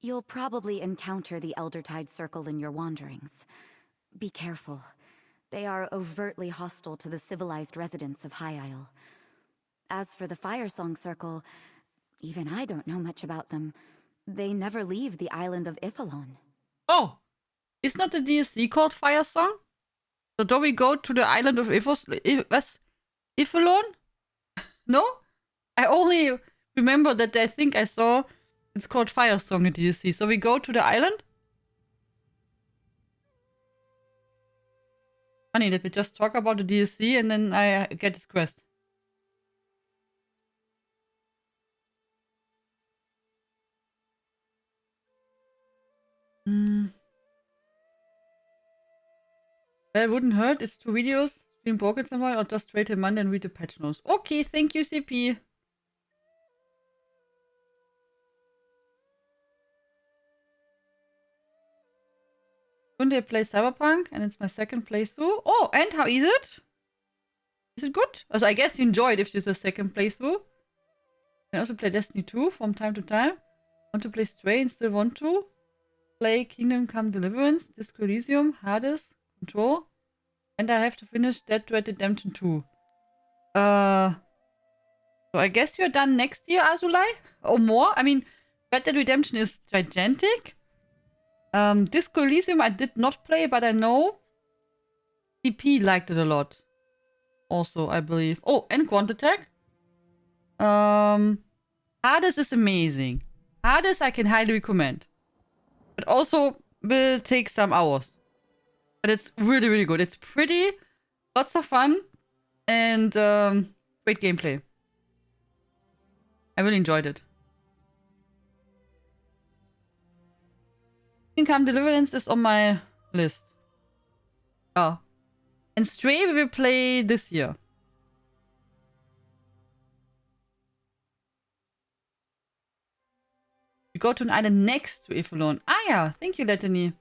You'll probably encounter the Eldertide Circle in your wanderings. Be careful. They are overtly hostile to the civilized residents of High Isle. As for the Firesong Circle, even I don't know much about them. They never leave the island of Iphelon. Oh! Is not the DLC called Firesong? So do we go to the island of Iphelon? No? I only remember that I think I saw it's called Firesong, the DLC. So we go to the island? Funny that we just talk about the DLC and then I get this quest. Well, it wouldn't hurt. It's 2 videos. Stream Pocket somewhere or just wait till Monday and read the patch notes. Okay, thank you, CP. Monday I play Cyberpunk and it's my 2nd playthrough. Oh, and how is it? Is it good? Also, I guess you enjoy it if it's a 2nd playthrough. I also play Destiny 2 from time to time. Want to play Stray and still want to. Play Kingdom Come Deliverance, Disco Elysium, Hades, Control. And I have to finish Dead Red Redemption 2. So I guess you're done next year, Azulai? Or more? I mean, Red Dead Redemption is gigantic. Disco Elysium I did not play, but I know CP liked it a lot. Also, I believe. Oh, and Quant Attack. Hades is amazing. Hades I can highly recommend. But also will take some hours. But it's really, really good. It's pretty, lots of fun, and great gameplay. I really enjoyed it. Kingdom Deliverance is on my list. Oh. And Stray we will play this year. We go to an island next to Iphelon. Ah yeah, thank you, Letany.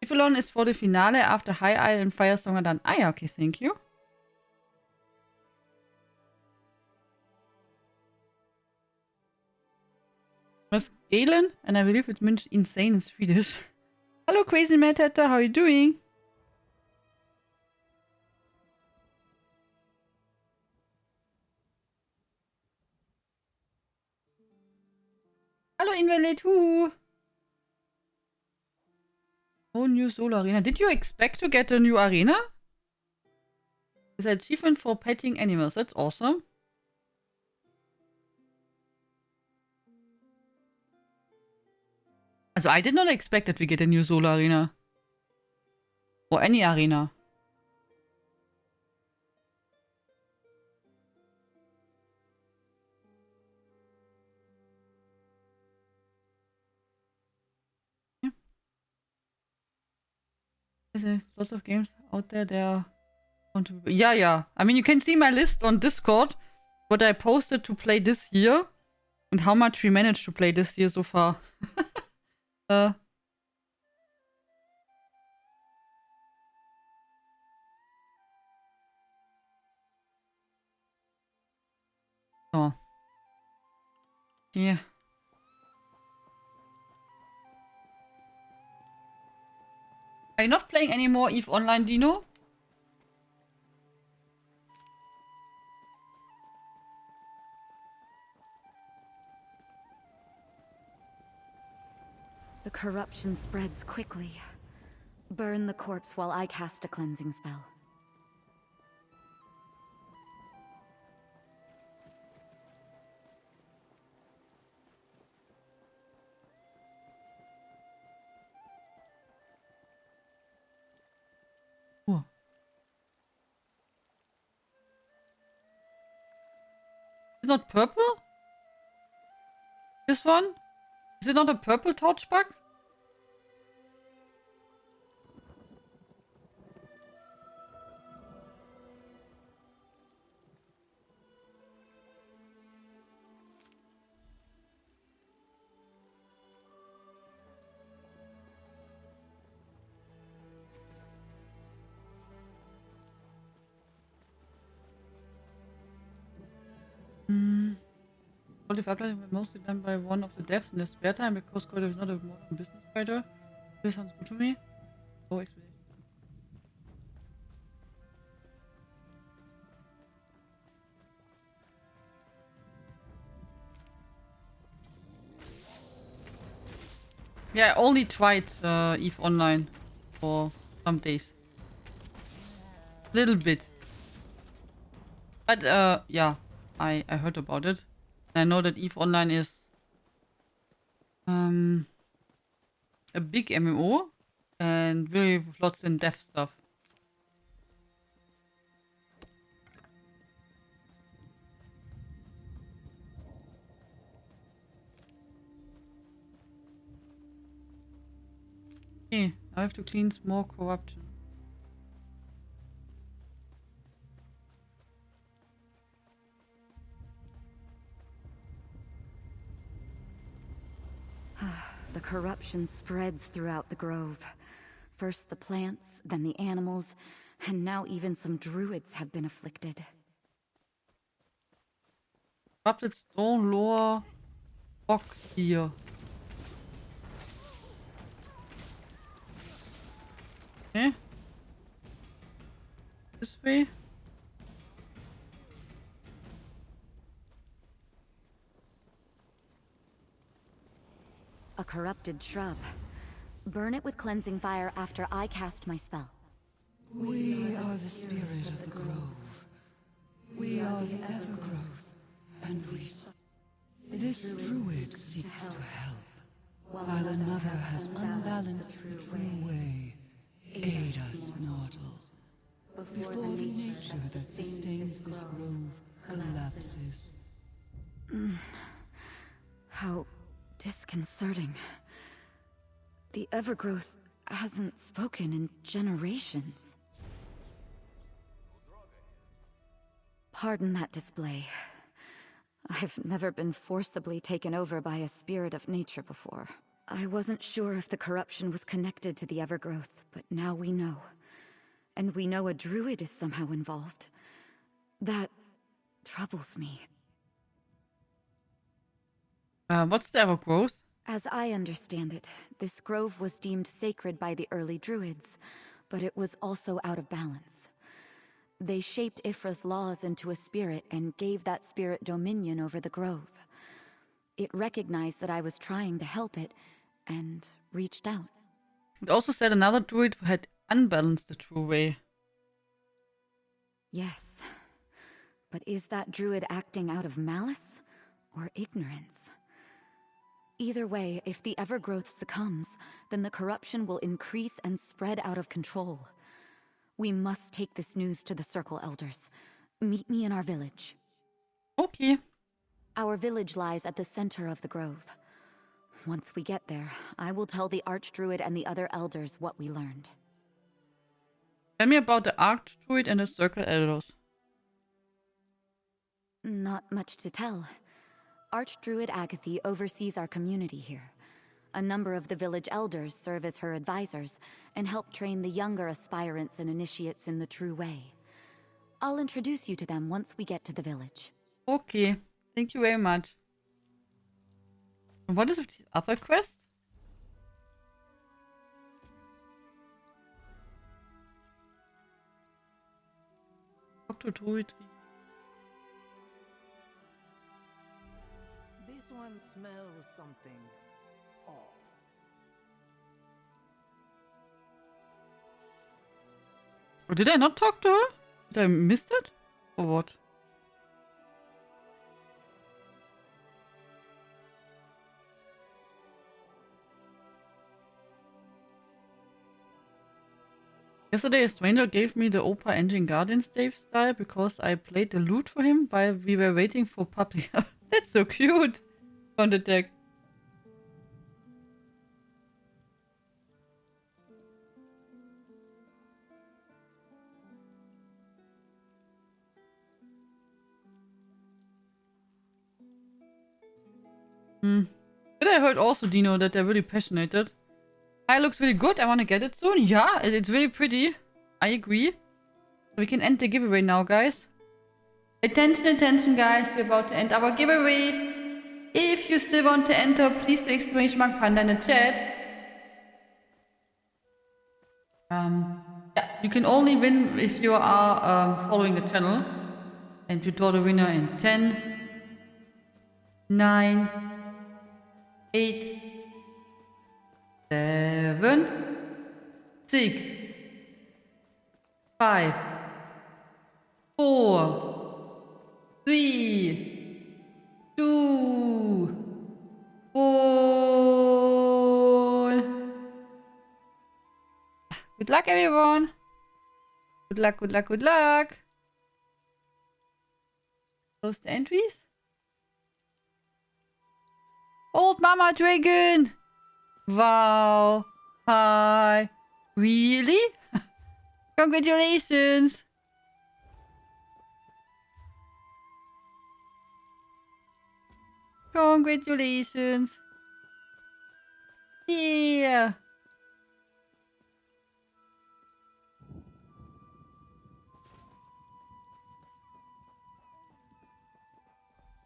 Iphelon is for the finale after High Isle and Firesong are done. Ah yeah, okay, thank you. Was Galen? And I believe it means insane in Swedish. Hello, Crazy Mad Hatter, how are you doing? Hello, Invalid, hoo. Oh, new solo arena. Did you expect to get a new arena? It's an achievement for petting animals. That's awesome. Also, I did not expect that we get a new solo arena. Or any arena. Yeah. There's lots of games out there. Yeah. I mean, you can see my list on Discord. What I posted to play this year. And how much we managed to play this year so far. So. Yeah. Are you not playing anymore EVE Online, Dino? The corruption spreads quickly. Burn the corpse while I cast a cleansing spell. Oh. Is it not purple? This one? Is it not a purple torch bug? If uploading were mostly done by one of the devs in their spare time because Code is not a modern business writer. This sounds good to me. Oh, explanation. Yeah, I only tried EVE Online for some days. Little bit. But yeah, I heard about it. I know that EVE Online is a big MMO and really with lots in depth stuff. Okay, I have to cleanse more corruption. The corruption spreads throughout the grove. First the plants, then the animals, and now even some druids have been afflicted. Corrupted stone lower rock here. Okay. This way. A corrupted shrub. Burn it with cleansing fire after I cast my spell. We are the spirit of the grove. We are the evergrowth, and this druid seeks to help, while another has unbalanced the true way. Aid us, mortal, before the nature that sustains this grove collapses. How disconcerting. The evergrowth hasn't spoken in generations. Pardon that display. I've never been forcibly taken over by a spirit of nature before. I wasn't sure if the corruption was connected to the evergrowth, but now we know. And we know a druid is somehow involved. That troubles me. What's the evergrowth? As I understand it, this grove was deemed sacred by the early druids, but it was also out of balance. They shaped Ifra's laws into a spirit and gave that spirit dominion over the grove. It recognized that I was trying to help it, and reached out. It also said another druid had unbalanced the true way. Yes. But is that druid acting out of malice or ignorance? Either way, if the evergrowth succumbs, then the corruption will increase and spread out of control. We must take this news to the Circle Elders. Meet me in our village. Okay. Our village lies at the center of the grove. Once we get there, I will tell the Archdruid and the other elders what we learned. Tell me about the Archdruid and the Circle Elders. Not much to tell. Archdruid Agathy oversees our community here. A number of the village elders serve as her advisors and help train the younger aspirants and initiates in the true way. I'll introduce you to them once we get to the village. Okay, thank you very much. And what is with the other quest? Talk to Druid. This one smells something off. Or did I not talk to her? Did I miss it? Or what? Yesterday, a stranger gave me the Opa Engine Guardian stave style because I played the lute for him while we were waiting for puppy. That's so cute! On the deck. But I heard also, Dino, that they're really passionate. Hi, looks really good. I want to get it soon. Yeah, it's really pretty. I agree. So we can end the giveaway now, guys. Attention, attention, guys. We're about to end our giveaway. If you still want to enter, please do exclamation mark Panda in the chat. Yeah, you can only win if you are following the channel. And we draw the winner in 10, 9, 8, 7, 6, 5, 4, 3, 2, 1. Good luck, everyone. Good luck, good luck, good luck. Close the entries. Old Mama Dragon. Wow. Hi. Really? Congratulations. Congratulations. Yeah.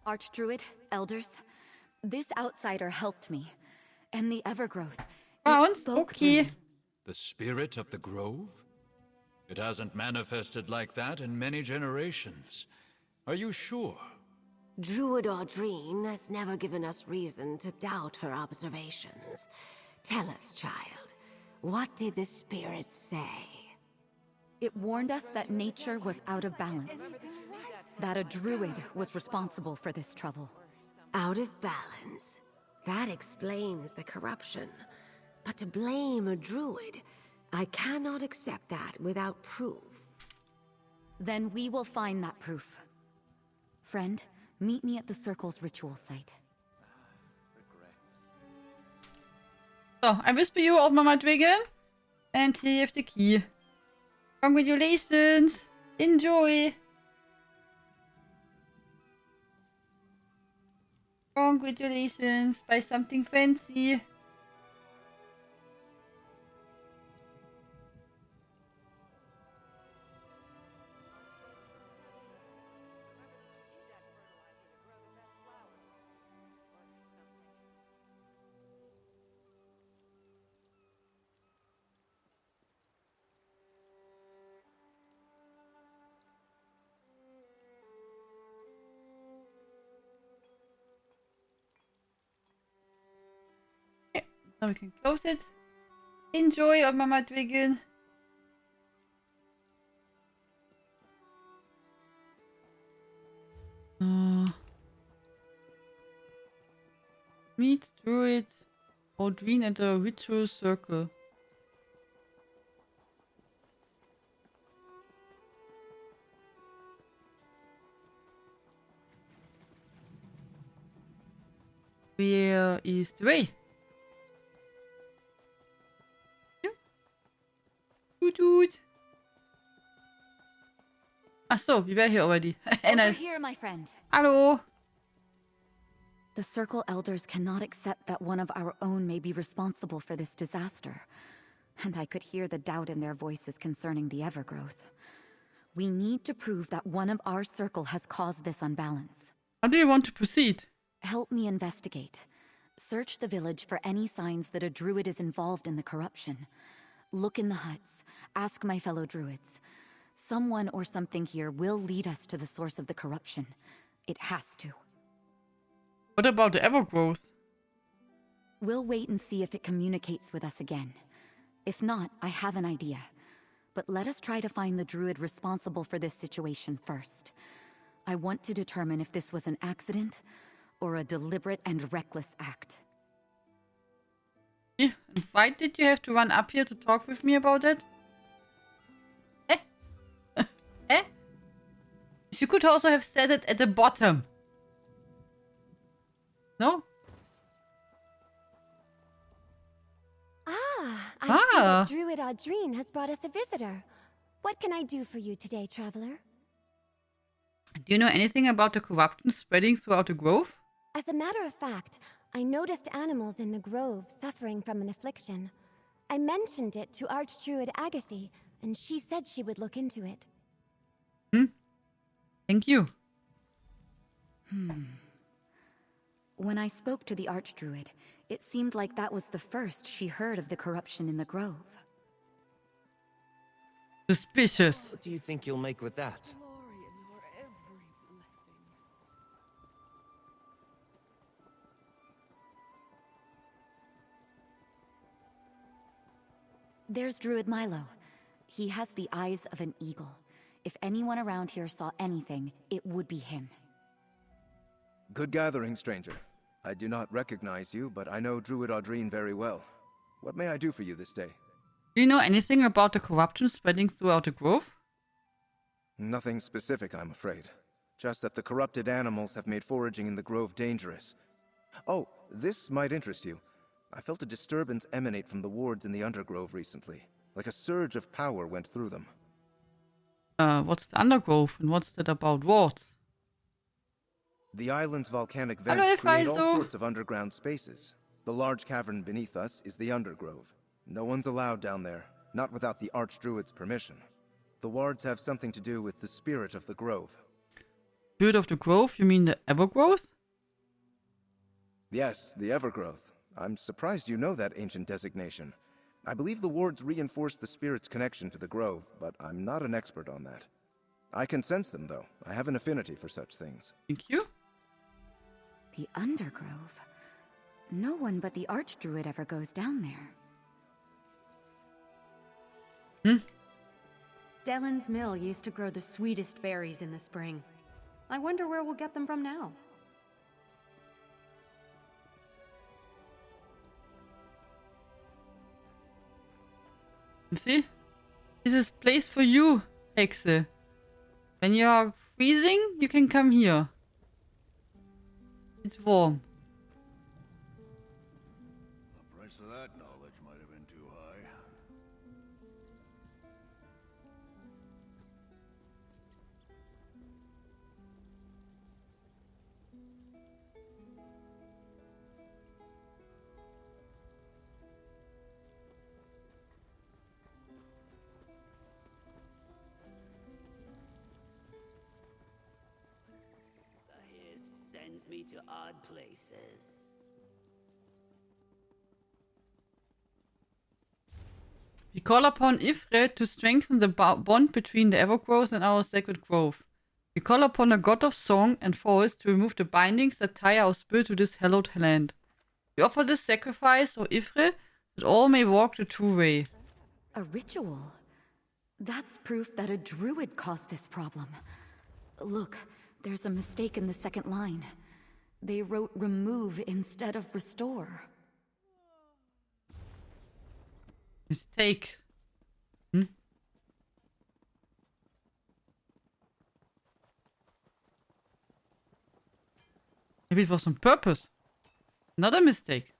Archdruid, elders, this outsider helped me. And the Evergrowth, it Bounce. spoke Okay. through me. The spirit of the grove? It hasn't manifested like that in many generations. Are you sure? Druid Audrine has never given us reason to doubt her observations. Tell us, child, what did the spirit say? It warned us that nature was out of balance. That a druid was responsible for this trouble. Out of balance? That explains the corruption. But to blame a druid, I cannot accept that without proof. Then we will find that proof. Friend, meet me at the Circle's ritual site. So, I whisper you, Old Mama Dragon. And here you have the key. Congratulations. Enjoy. Congratulations. Buy something fancy. Now we can close it. Enjoy, Old Mama Dragon. Meet Druid Audrine at the ritual circle. Where is the way? Toot toot. Ach so, we were here already. And Over I... here, my friend. Hallo. The Circle Elders cannot accept that one of our own may be responsible for this disaster. And I could hear the doubt in their voices concerning the Evergrowth. We need to prove that one of our circle has caused this unbalance. How do you want to proceed? Help me investigate. Search the village for any signs that a druid is involved in the corruption. Look in the huts. Ask my fellow druids. Someone or something here will lead us to the source of the corruption. It has to. What about the Evergrowth? We'll wait and see if it communicates with us again. If not, I have an idea. But let us try to find the druid responsible for this situation first. I want to determine if this was an accident or a deliberate and reckless act. Yeah, and why did you have to run up here to talk with me about it? Eh? Eh? You could also have said it at the bottom. No? I see that Druid Audrine has brought us a visitor. What can I do for you today, traveler? Do you know anything about the corruption spreading throughout the grove? As a matter of fact, I noticed animals in the grove suffering from an affliction. I mentioned it to Archdruid Agathy, and she said she would look into it. Thank you. When I spoke to the Archdruid, it seemed like that was the first she heard of the corruption in the grove. Suspicious. What do you think you'll make with that? There's Druid Milo. He has the eyes of an eagle. If anyone around here saw anything, it would be him. Good gathering, stranger. I do not recognize you, but I know Druid Audrine very well. What may I do for you this day? Do you know anything about the corruption spreading throughout the grove? Nothing specific, I'm afraid. Just that the corrupted animals have made foraging in the grove dangerous. Oh, this might interest you. I felt a disturbance emanate from the wards in the Undergrove recently. Like a surge of power went through them. What's the Undergrove and what's that about wards? The island's volcanic vents create all sorts of underground spaces. The large cavern beneath us is the Undergrove. No one's allowed down there, not without the Archdruid's permission. The wards have something to do with the spirit of the grove. Spirit of the grove? You mean the Evergrowth? Yes, the Evergrowth. I'm surprised you know that ancient designation. I believe the wards reinforce the spirit's connection to the grove, but I'm not an expert on that. I can sense them, though. I have an affinity for such things. Thank you. The Undergrove? No one but the Archdruid ever goes down there. Dellen's mill used to grow the sweetest berries in the spring. I wonder where we'll get them from now. You see? This is place for you, Hexe. When you are freezing, you can come here. It's warm. The price of that knowledge might have been too high. Sends me to odd places. We call upon Ifrit to strengthen the bond between the Evergrowth and our sacred grove. We call upon the god of song and forest to remove the bindings that tie our spirit to this hallowed land. We offer this sacrifice, O Ifrit, that all may walk the true way. A ritual? That's proof that a druid caused this problem. Look, there's a mistake in the second line. They wrote remove instead of restore. Mistake. Maybe it was on purpose. Not a mistake.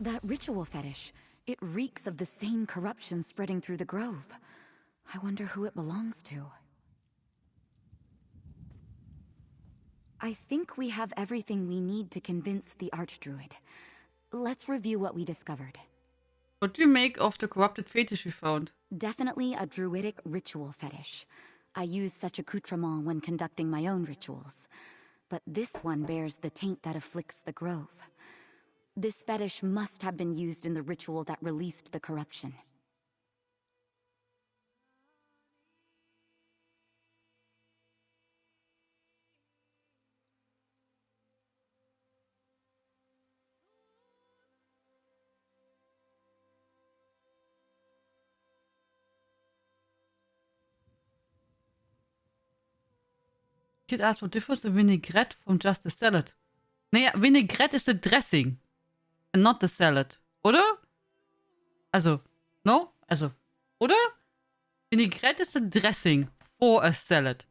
That ritual fetish, it reeks of the same corruption spreading through the grove. I wonder who it belongs to. I think we have everything we need to convince the Archdruid. Let's review what we discovered. What do you make of the corrupted fetish we found? Definitely a druidic ritual fetish. I use such accoutrement when conducting my own rituals. But this one bears the taint that afflicts the grove. This fetish must have been used in the ritual that released the corruption. Kid asked what differs a vinaigrette from just a salad. Naja, vinaigrette is the dressing and not the salad, oder? Also, no? Also, oder? Vinaigrette is the dressing for a salad,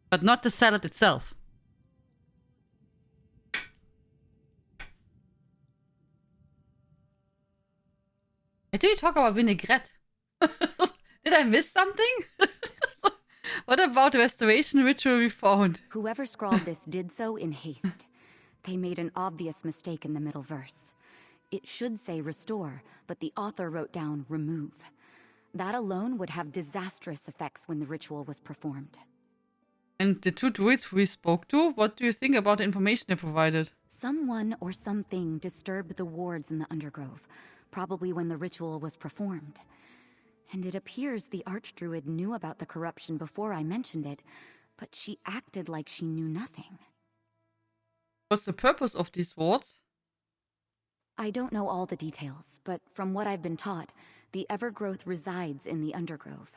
but not the salad itself. Why do you talk about vinaigrette? Did I miss something? What about the restoration ritual we found? Whoever scrawled this did so in haste. They made an obvious mistake in the middle verse. It should say restore, but the author wrote down remove. That alone would have disastrous effects when the ritual was performed. And the two druids we spoke to, what do you think about the information they provided? Someone or something disturbed the wards in the Undergrove, probably when the ritual was performed. And it appears the Archdruid knew about the corruption before I mentioned it, but she acted like she knew nothing. What's the purpose of these wards? I don't know all the details, but from what I've been taught, the Evergrowth resides in the Undergrove.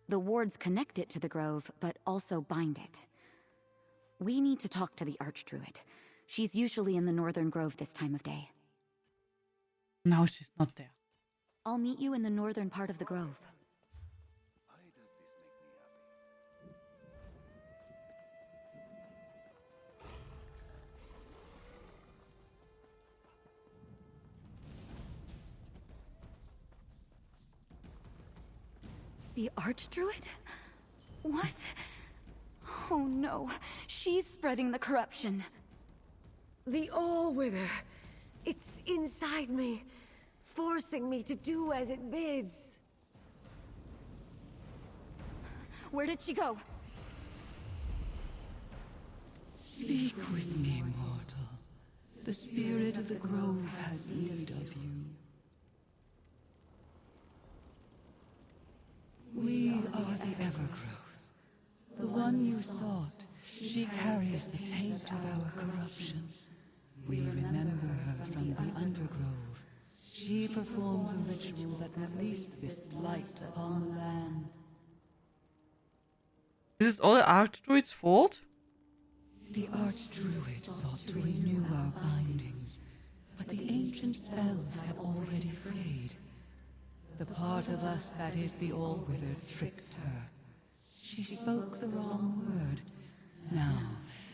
The wards connect it to the grove, but also bind it. We need to talk to the Archdruid. She's usually in the Northern Grove this time of day. No, she's not there. I'll meet you in the northern part of the grove. The Archdruid? What? Oh no, she's spreading the corruption. The All-Wither. It's inside me, forcing me to do as it bids. Where did she go? Speak with me, mortal. The spirit of the grove has need of you. We are the Evergrowth. The one you sought. She carries the taint of our corruption. We remember her from the Undergrove. She performs a ritual that released this blight upon the land. Is this all the Archdruid's fault? The Archdruid sought to renew our bindings, but the ancient spells had already frayed. The part of us that is the All-Wither tricked her. She spoke the wrong word. Now,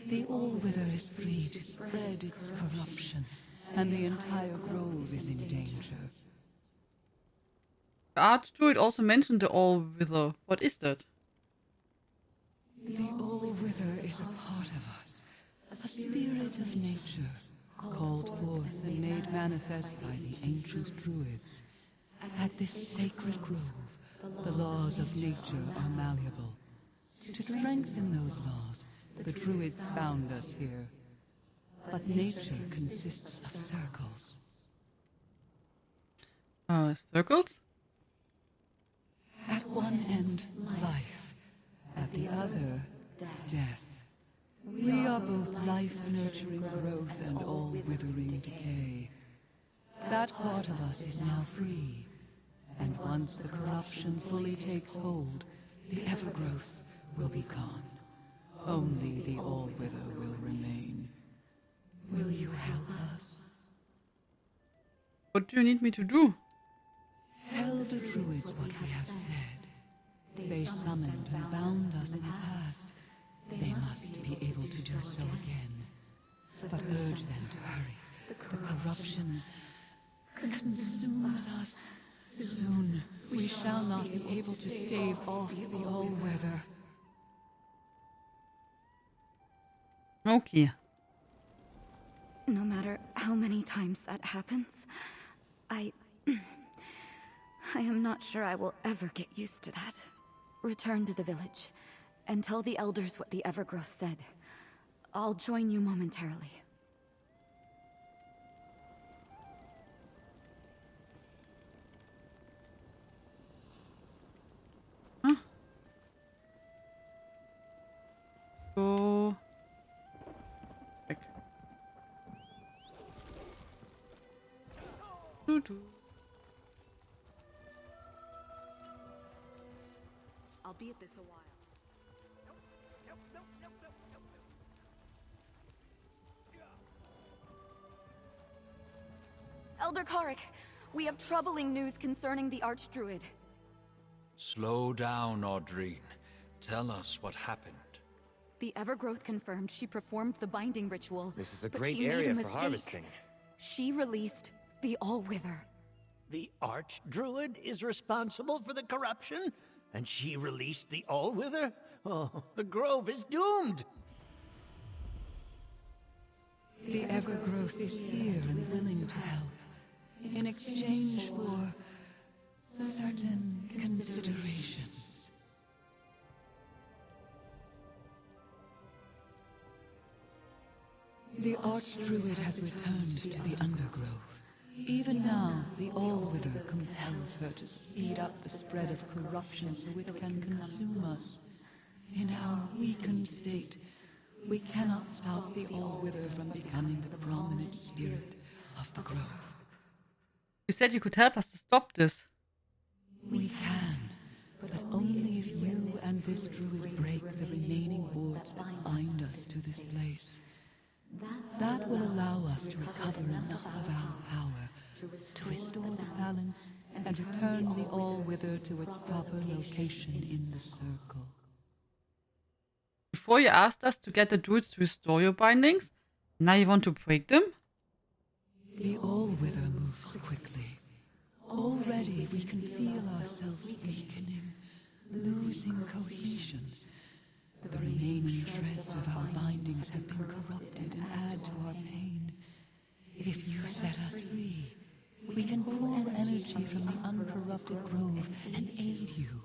the All-Wither is free to spread its corruption, and the entire grove is in danger. The Archdruid also mentioned the All-Wither. What is that? The All-Wither is a part of us, a spirit of nature, called forth and made manifest by the ancient druids. At this sacred grove, the laws of nature are malleable. To strengthen those laws, the druids bound us here. But nature consists of circles. Circles? At one end, life. At the other, death. We are both life-nurturing growth and all-withering decay. That part of us is now free. And once the corruption fully takes hold, the Evergrowth will be gone. Only the All-Wither will remain. Will you help us? What do you need me to do? Tell the druids what we have said. They summoned and bound us in the past. They must be able to do so again. But urge them to hurry. The corruption consumes us. Soon, we shall not be able to stave off the all-weather. Okay. No matter how many times that happens, I am not sure I will ever get used to that. Return to the village, and tell the elders what the Evergrowth said. I'll join you momentarily. Huh? Go back. Doo-doo. I'll be at this a while. Elder Karik, we have troubling news concerning the Archdruid. Slow down, Audrine. Tell us what happened. The Evergrowth confirmed she performed the binding ritual. This is a but great she made a area for mistake. harvesting. She released the All-Wither. The Archdruid is responsible for the corruption? And she released the All-Wither? Oh, the Grove is doomed! The Evergrowth is here and willing to help, in exchange for certain considerations. The Archdruid has returned to the Undergrove. Even now, the All-Wither compels her to speed up the spread of corruption so it can consume us. In our weakened state, we cannot stop the All-Wither from becoming the prominent spirit of the Grove. You said you could help us to stop this. We can, but only if you and this druid break the remaining wards that bind us to this place. That will allow us to recover enough of our power to restore the balance and return the All-Wither to its proper location in the circle. Before you asked us to get the druids to restore your bindings, now you want to break them? The All-Wither moves quickly. Already we can feel ourselves weakening, losing cohesion. The remaining shreds of our bindings have been corrupted and add to our pain. If you set us free, we can pull energy from the uncorrupted grove and aid you.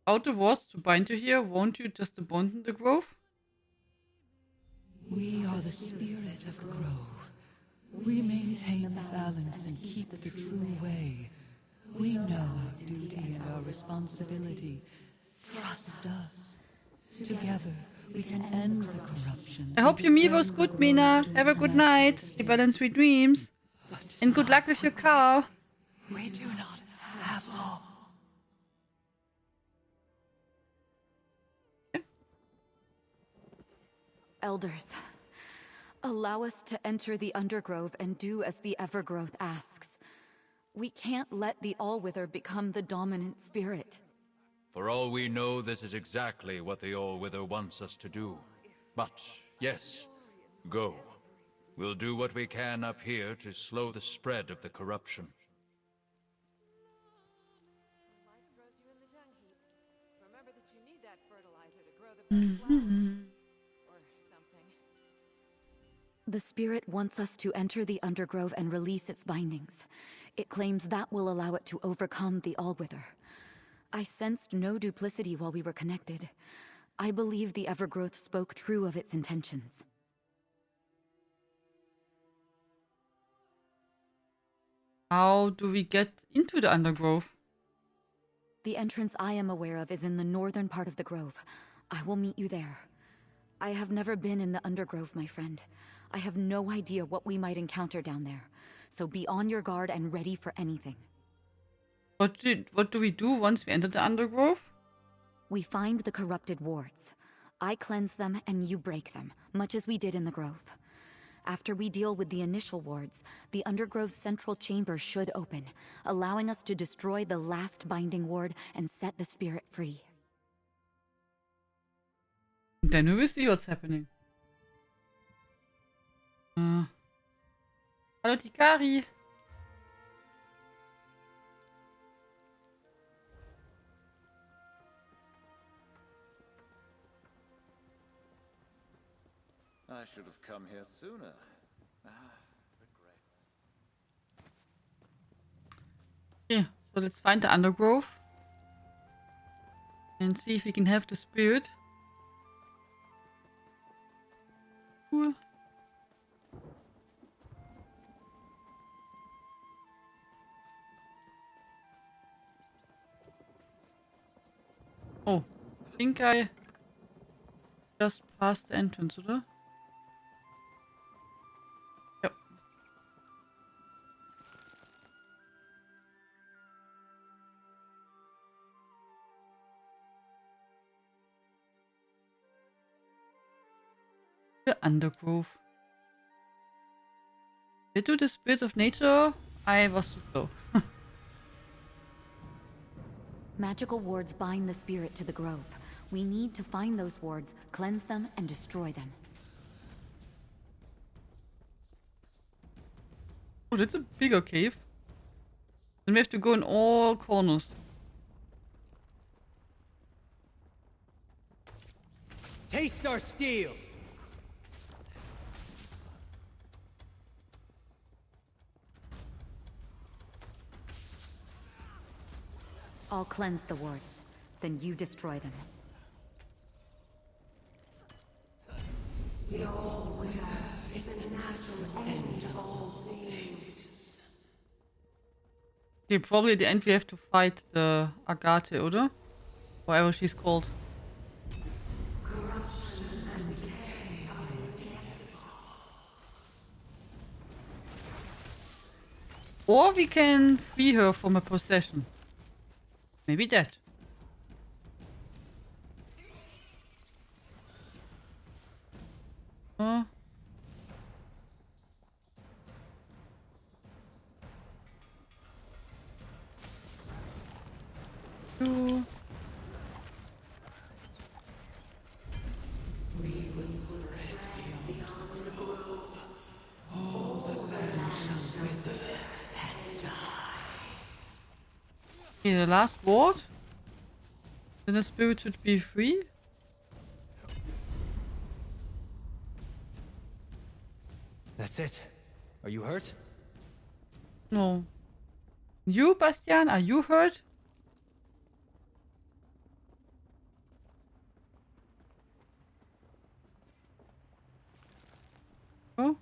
Out the wards to bind you here, won't you just abandon the grove? We are the spirit of the grove. We maintain the balance and keep the true way. We know our duty and our responsibility. Trust us. Together, we can end the corruption. I hope your meal was good, Mina. Have a good night. Sleep well and sweet dreams. And good luck with your car. We do not have long. Elders, allow us to enter the Undergrove and do as the Evergrowth asks. We can't let the All-Wither become the dominant spirit. For all we know, this is exactly what the All-Wither wants us to do. But, yes, go. We'll do what we can up here to slow the spread of the corruption. The spirit wants us to enter the Undergrove and release its bindings. It claims that will allow it to overcome the All-Wither. I sensed no duplicity while we were connected. I believe the Evergrowth spoke true of its intentions. How do we get into the Undergrove? The entrance I am aware of is in the northern part of the grove. I will meet you there. I have never been in the Undergrove, my friend. I have no idea what we might encounter down there. So be on your guard and ready for anything. What do we do once we enter the Undergrove? We find the corrupted wards. I cleanse them and you break them, much as we did in the grove. After we deal with the initial wards, the Undergrove's central chamber should open, allowing us to destroy the last binding ward and set the spirit free. Then we will see what's happening. Hallo Tikari. I should have come here sooner. Okay, so let's find the undergrowth. And see if we can have the spirit. Cool. Oh, I think I just passed the entrance, oder? Yep. The undergrowth. Did do the spirits of nature? I was too slow. Magical wards bind the spirit to the grove. We need to find those wards, cleanse them, and destroy them. Oh, that's a bigger cave. Then we have to go in all corners. Taste our steel! I'll cleanse the wards, then you destroy them. The all-wither is the natural end of all things. Okay, probably at the end we have to fight the Agathe, oder? Whatever she's called. Corruption and decay are inevitable. Or we can free her from a possession. Maybe that. Two. We will spread beyond the grove. All the land shall wither and die. Okay, the last ward. Then the spirit should be free. That's it. Are you hurt? No. You, Bastian, are you hurt? Oh.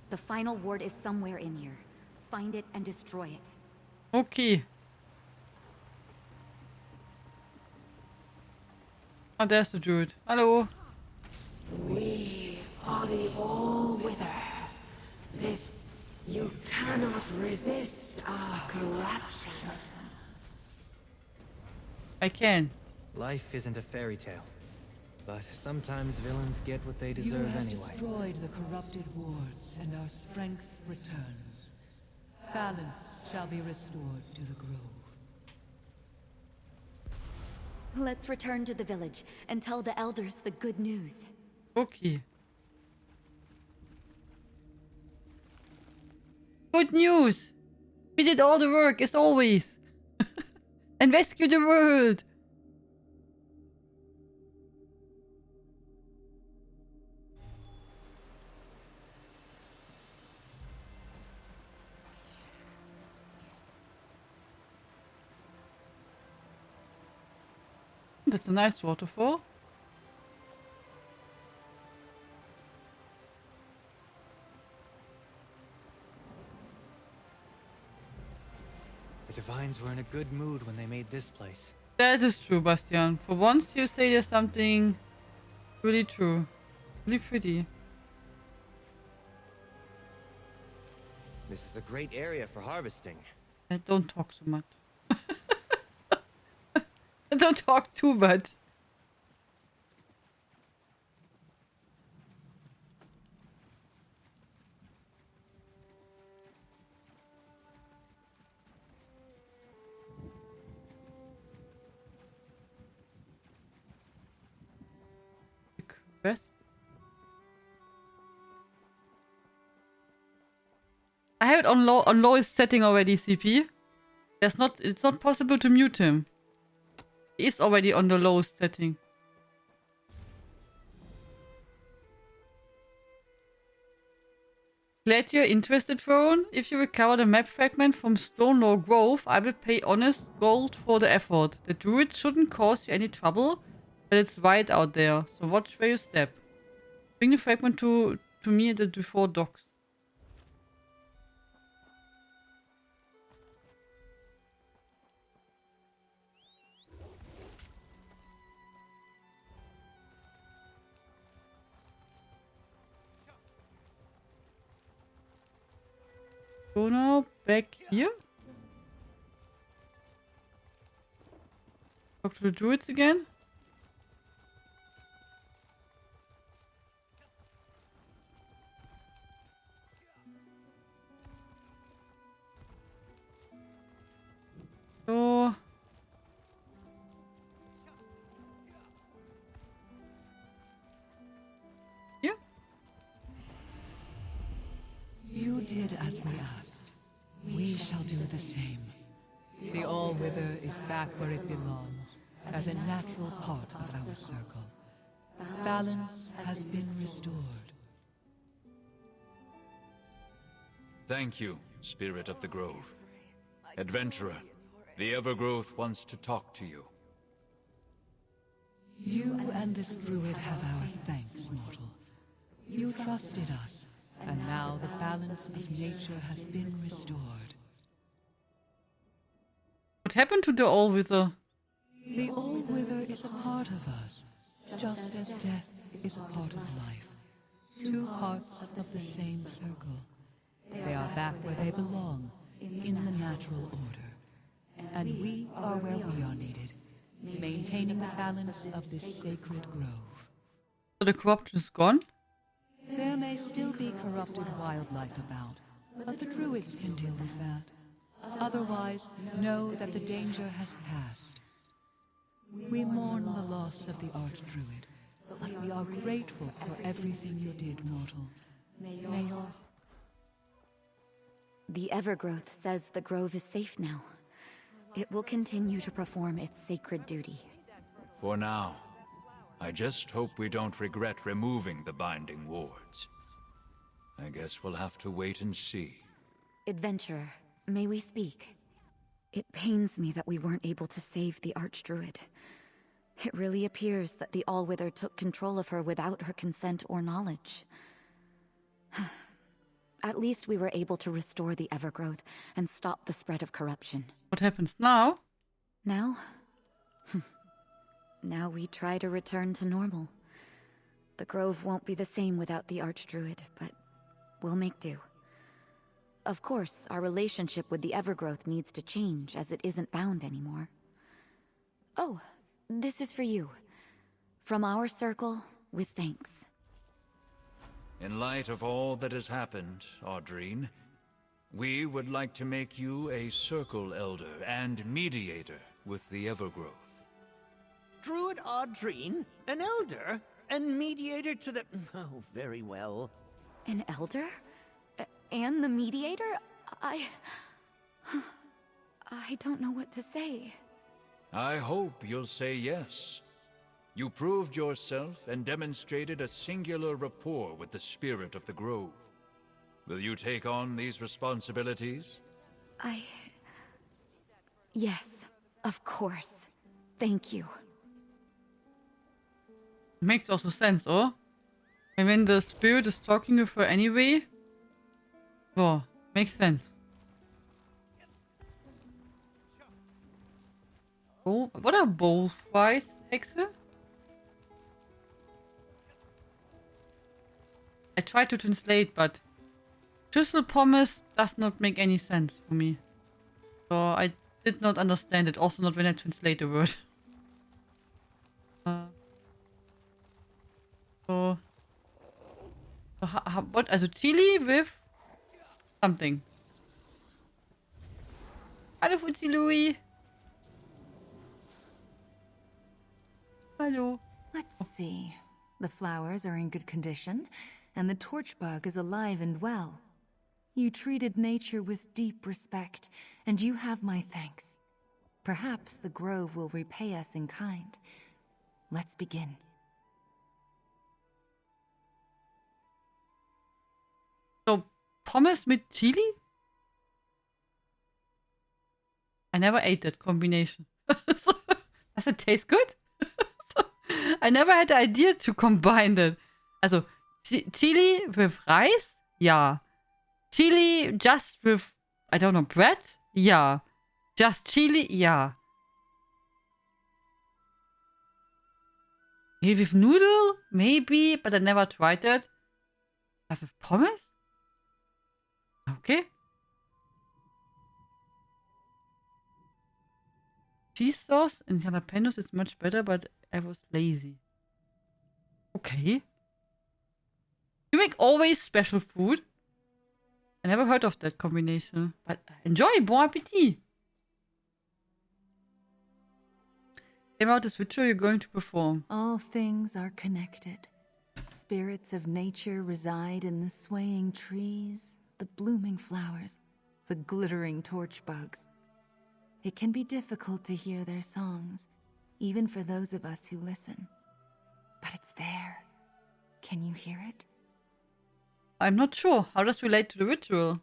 The final ward is somewhere in here. Find it and destroy it. Okay. Oh, there's the druid. Hello. We are the all-wither. This... You cannot resist our corruption. I can. Life isn't a fairy tale. But sometimes villains get what they You deserve have anyway. destroyed the corrupted wards, and our strength returns. Balance shall be restored to the grove. Let's return to the village and tell the elders the good news. Okay. Good news! We did all the work, as always. And rescue the world! That's a nice waterfall. The Divines were in a good mood when they made this place. That is true, Bastian. For once you say there's something really true. Really pretty. This is a great area for harvesting. Don't talk so much. Don't talk too much. Quest. I have it on lowest setting already, CP. It's not possible to mute him. He is already on the lowest setting. Glad you're interested, Rowan. If you recover the map fragment from Stonelaw Grove, I will pay honest gold for the effort. The druids shouldn't cause you any trouble, but it's right out there, so watch where you step. Bring the fragment to me at the before docks. Go now back here. Talk to the druids again. So here. You did as we asked. We shall do the same. The All-Wither is back where it belongs, as a natural part of our circle. Balance has been restored. Thank you, Spirit of the Grove. Adventurer, the Evergrowth wants to talk to you. You and this druid have our thanks, mortal. You trusted us, and now the balance of nature has been restored. What happened to the All-Wither? The All-Wither is a part of us, just as death is a part of life. Two parts of the same circle. They are back where they belong, in the natural order. And we are where we are needed, maintaining the balance of this sacred grove. So the corruption is gone? There may still be corrupted wildlife about, but the druids can deal with that. Otherwise, know that the danger has passed. We mourn the loss of the Archdruid, but we are grateful for everything you did, mortal. May your... The Evergrowth says the grove is safe now. It will continue to perform its sacred duty. For now. I just hope we don't regret removing the binding wards. I guess we'll have to wait and see. Adventurer, may we speak? It pains me that we weren't able to save the Archdruid. It really appears that the All-Wither took control of her without her consent or knowledge. At least we were able to restore the Evergrowth and stop the spread of corruption. What happens now? Now? Now we try to return to normal. The grove won't be the same without the Archdruid, but we'll make do. Of course, our relationship with the Evergrowth needs to change, as it isn't bound anymore. Oh, this is for you. From our circle, with thanks. In light of all that has happened, Audrine, we would like to make you a Circle Elder and Mediator with the Evergrowth. Druid Audrine? An elder? And mediator to the... Oh, very well. An elder? And the mediator? I don't know what to say. I hope you'll say yes. You proved yourself and demonstrated a singular rapport with the spirit of the Grove. Will you take on these responsibilities? Yes, of course. Thank you. Makes also sense, or? And when the spirit is talking with her anyway, well, makes sense. Oh, what are both fries, Hexe? I tried to translate, but Schüssel Pommes does not make any sense for me. So I did not understand it, also not when I translate the word. What? Also Chili with something. Hallo Fuzzi Louis. Hello. Let's see. The flowers are in good condition, and the torchbug is alive and well. You treated nature with deep respect, and you have my thanks. Perhaps the grove will repay us in kind. Let's begin. So, Pommes mit chili? I never ate that combination. Does it taste good? I never had the idea to combine that. Also, chili with rice? Yeah. Chili just with, I don't know, bread? Yeah. Just chili? Yeah. Maybe with noodle? Maybe, but I never tried that. But with pommes? Okay. Cheese sauce and jalapenos is much better, but I was lazy. Okay. You make always special food? I never heard of that combination. But enjoy, bon appetit! About this ritual you're going to perform. All things are connected. Spirits of nature reside in the swaying trees, the blooming flowers, the glittering torch bugs. It can be difficult to hear their songs, even for those of us who listen. But it's there. Can you hear it? I'm not sure. How does it relate to the ritual?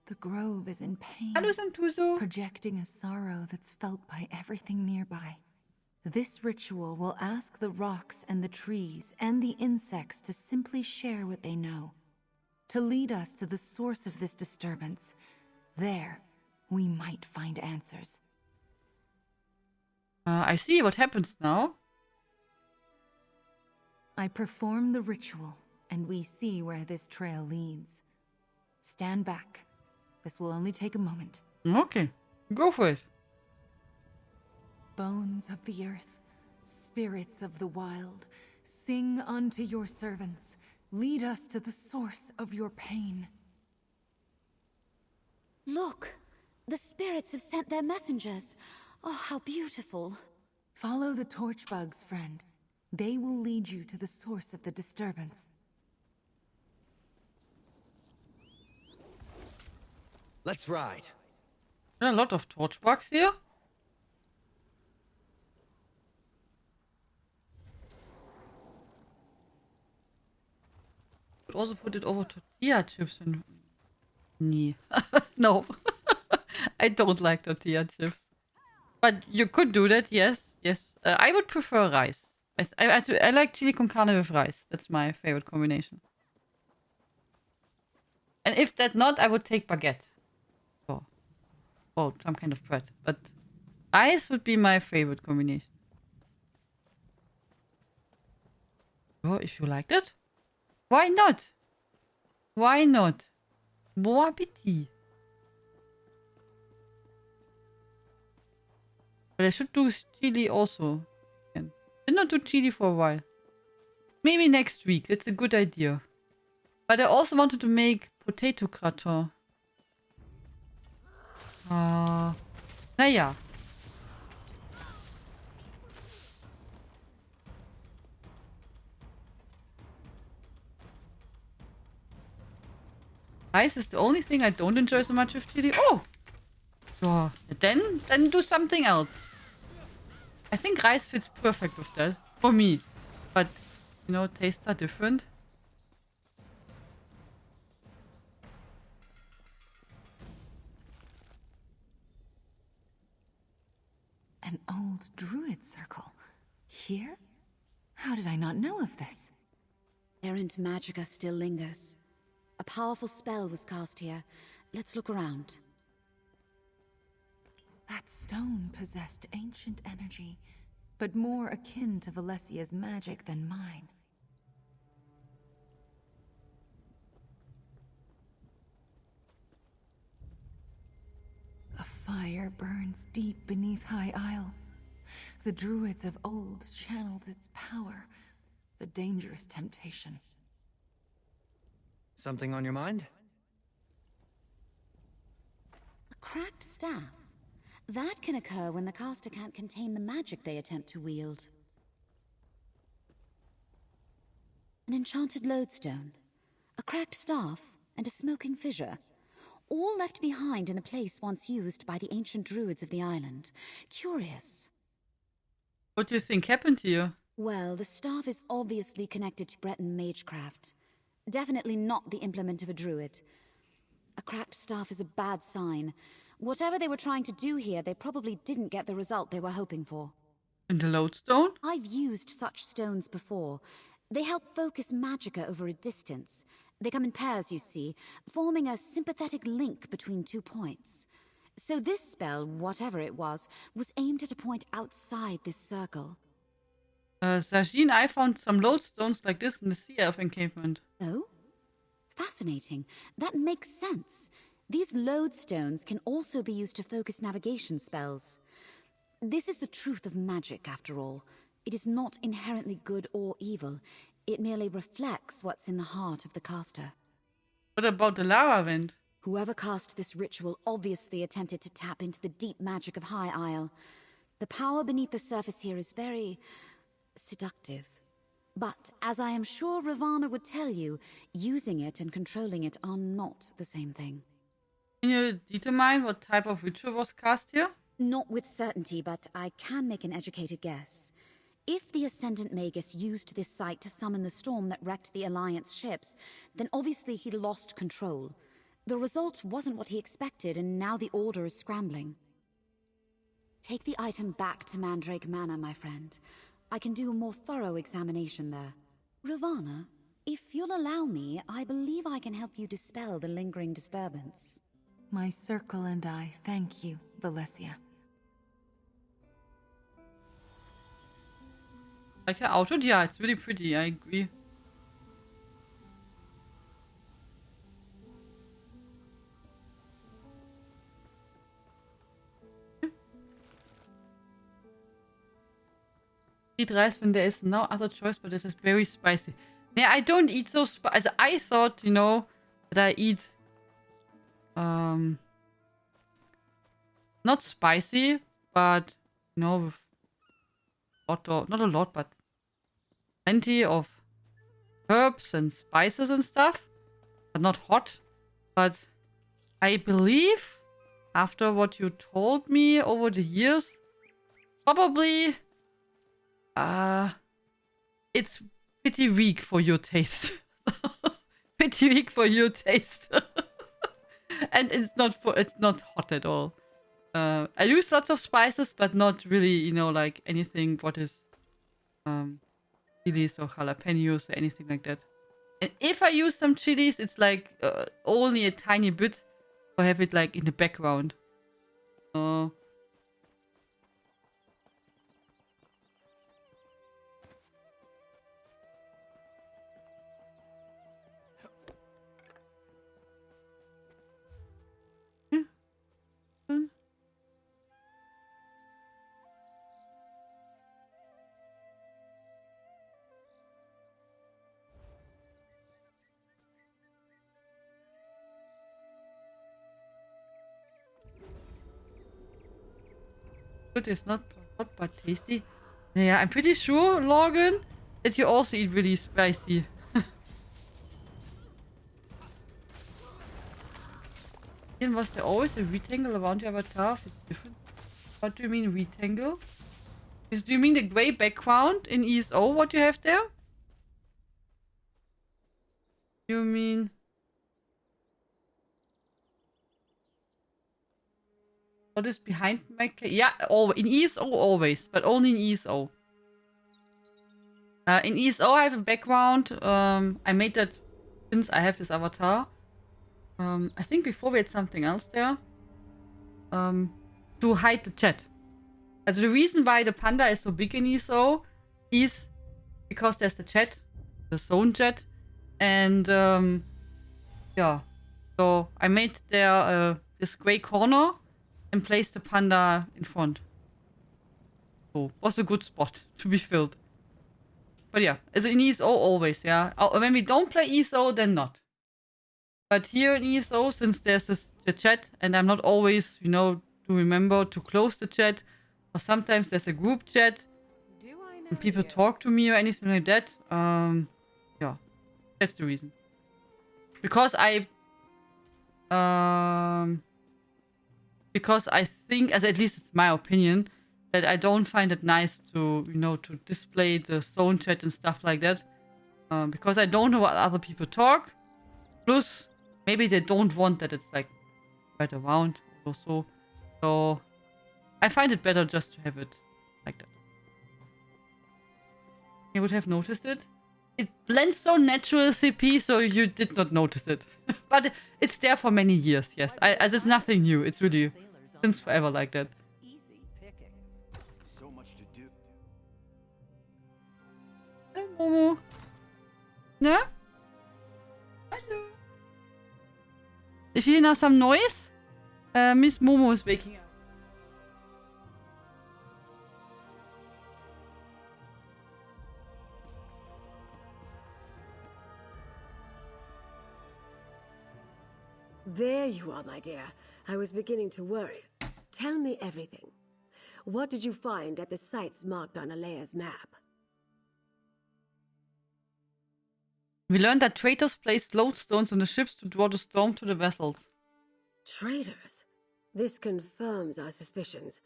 The grove is in pain. Hallo Santuso. Projecting a sorrow that's felt by everything nearby. This ritual will ask the rocks and the trees and the insects to simply share what they know. To lead us to the source of this disturbance. There, we might find answers. I see what happens now. I perform the ritual, and we see where this trail leads. Stand back. This will only take a moment. Okay, go for it. Bones of the earth, spirits of the wild, sing unto your servants. Lead us to the source of your pain. Look! The spirits have sent their messengers. Oh, how beautiful. Follow the torch bugs, friend. They will lead you to the source of the disturbance. Let's ride. There are a lot of torch bugs here. Could also put it over tortilla chips and... Nee. No. I don't like tortilla chips. But you could do that, yes. Yes. I would prefer rice. I like chili con carne with rice. That's my favorite combination. And if that not, I would take baguette. Or some kind of bread. But rice would be my favorite combination. Oh, if you like that. Why not? Why not? Bon appetit. But I should do chili also. Did not do chili for a while. Maybe next week. That's a good idea. But I also wanted to make potato gratin. Naja. Rice is the only thing I don't enjoy so much with chili. Oh! So, then do something else. I think rice fits perfect with that. For me. But, you know, tastes are different. An old druid circle. Here? How did I not know of this? Errant magicka still lingers. A powerful spell was cast here. Let's look around. That stone possessed ancient energy, but more akin to Valesia's magic than mine. A fire burns deep beneath High Isle. The druids of old channeled its power, a dangerous temptation. Something on your mind? A cracked staff. That can occur when the caster can't contain the magic they attempt to wield. An enchanted lodestone, a cracked staff, and a smoking fissure. all left behind in a place once used by the ancient druids of the island. Curious. What do you think happened here? Well, the staff is obviously connected to Breton magecraft. Definitely not the implement of a druid. A cracked staff is a bad sign. Whatever they were trying to do here, they probably didn't get the result they were hoping for. And the lodestone? I've used such stones before. They help focus magicka over a distance. They come in pairs, you see, forming a sympathetic link between 2 points. So this spell, whatever it was aimed at a point outside this circle. Sajin, I found some lodestones like this in the Sea Elf encampment. Oh? Fascinating. That makes sense. These lodestones can also be used to focus navigation spells. This is the truth of magic, after all. It is not inherently good or evil. It merely reflects what's in the heart of the caster. What about the lava vent? Whoever cast this ritual obviously attempted to tap into the deep magic of High Isle. The power beneath the surface here is very seductive. But, as I am sure Ravana would tell you, using it and controlling it are not the same thing. Can you determine what type of ritual was cast here? Not with certainty, but I can make an educated guess. If the Ascendant Magus used this site to summon the storm that wrecked the Alliance ships, then obviously he lost control. The result wasn't what he expected, and now the Order is scrambling. Take the item back to Mandrake Manor, my friend. I can do a more thorough examination there. Ravana, if you'll allow me, I believe I can help you dispel the lingering disturbance. My circle and I thank you, Valencia. Like her outfit? Yeah, it's really pretty, I agree. Eat rice when there is no other choice, but it is very spicy. Yeah, I don't eat so spicy. I thought, you know, that I eat not spicy, but you know, with not a lot, but plenty of herbs and spices and stuff, but not hot. But I believe, after what you told me over the years, probably it's pretty weak for your taste. Pretty weak for your taste. And it's not hot at all. I use lots of spices, but not really, you know, like anything what is chilies or jalapenos or anything like that. And if I use some chilies, it's like only a tiny bit, or have it like in the background. Good is not hot but tasty. Yeah, I'm pretty sure, Logan, that you also eat really spicy. Was there always a rectangle around your avatar? It's different. What do you mean rectangle? Do you mean the grey background in ESO, what you have there? You mean... What is behind my... Yeah, in ESO always, but only in ESO. In ESO I have a background. I made that since I have this avatar. I think before we had something else there. To hide the chat. Also the reason why the panda is so big in ESO is because there's the chat, the zone chat, and yeah. So I made there this grey corner and placed the panda in front. So was a good spot to be filled. But yeah, as in ESO always, yeah. When we don't play ESO, then not. But here in ESO, since there's the chat, and I'm not always, you know, to remember to close the chat, or sometimes there's a group chat, and people talk to me or anything like that, yeah, that's the reason. Because Because I think, as at least it's my opinion, that I don't find it nice to, to display the zone chat and stuff like that. Because I don't know what other people talk. Plus, maybe they don't want that it's like right around or so. So I find it better just to have it like that. You would have noticed it. It blends so natural, CP, so you did not notice it. But it's there for many years, yes. As it's nothing new. It's really since forever like that. So much to do. Hello, Momo. No? Hello. If you hear now some noise, Miss Momo is waking up. There you are, my dear. I was beginning to worry. Tell me everything. What did you find at the sites marked on Alea's map? We learned that traitors placed lodestones on the ships to draw the storm to the vessels. Traitors? This confirms our suspicions.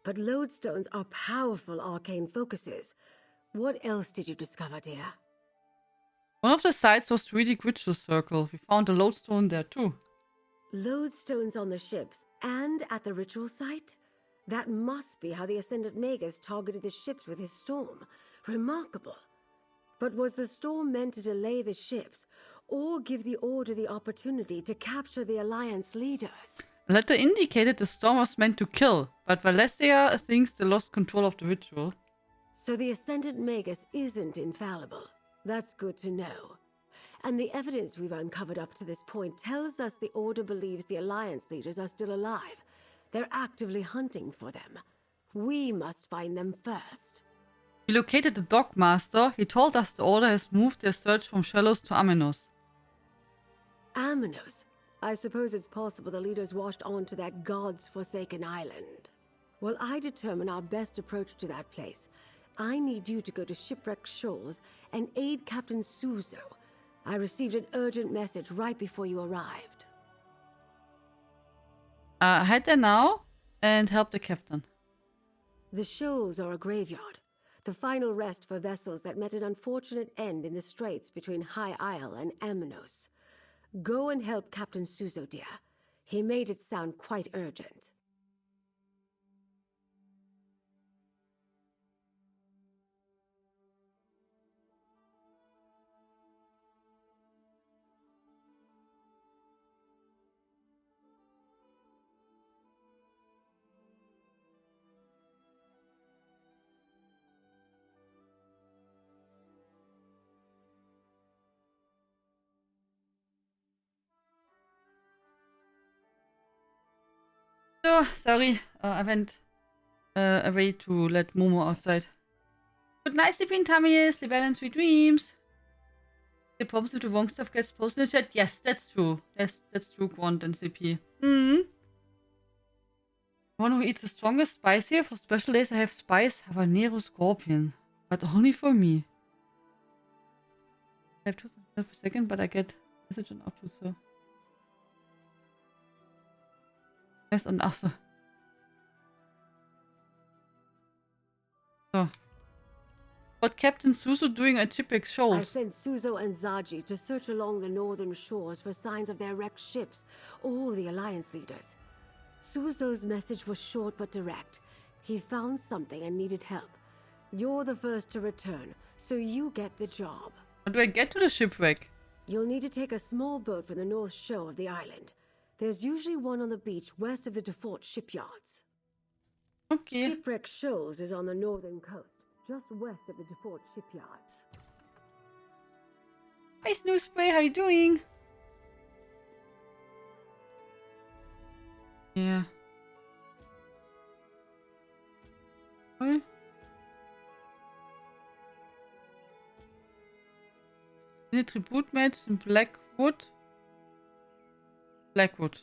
But lodestones are powerful arcane focuses. What else did you discover, dear? One of the sites was Druidic Ritual Circle. We found a lodestone there too. Lodestones on the ships and at the ritual site? That must be how the Ascendant Magus targeted the ships with his storm. Remarkable. But was the storm meant to delay the ships, or give the Order the opportunity to capture the Alliance leaders? A letter indicated the storm was meant to kill, but Valencia thinks they lost control of the ritual. So the Ascendant Magus isn't infallible. That's good to know. And the evidence we've uncovered up to this point tells us the Order believes the Alliance leaders are still alive. They're actively hunting for them. We must find them first. We located the Dockmaster. He told us the Order has moved their search from Shallows to Amenos. Amenos? I suppose it's possible the leaders washed onto that God's-forsaken island. While I determine our best approach to that place, I need you to go to Shipwreck Shoals and aid Captain Suzo. I received an urgent message right before you arrived. Head there now and help the captain. The shoals are a graveyard, the final rest for vessels that met an unfortunate end in the straits between High Isle and Amenos. Go and help Captain Suzo, dear. He made it sound quite urgent. So, sorry, I went away to let Momo outside. Good night, sleeping tummies, live well and sweet dreams. The problems with the wrong stuff gets posted in the chat. Yes, that's true. That's true, Quant and CP. One who eats the strongest spice here. For special days I have spice habanero scorpion. But only for me. I have 2,000 per second, but I get message on Outlook, so. Yes, on Outlook. So. What Captain Suzo doing at Shipwreck Shoals? I sent Suzo and Zaji to search along the northern shores for signs of their wrecked ships or the Alliance leaders. Suzo's message was short but direct. He found something and needed help. You're the first to return, so you get the job. How do I get to the shipwreck? You'll need to take a small boat from the north shore of the island. There's usually one on the beach west of the default shipyards. Okay. Shipwreck Shoals is on the northern coast, just west of the default shipyards. Hi, Snoozebray, how you doing? Yeah. What? In a tribute match in Blackwood. Blackwood.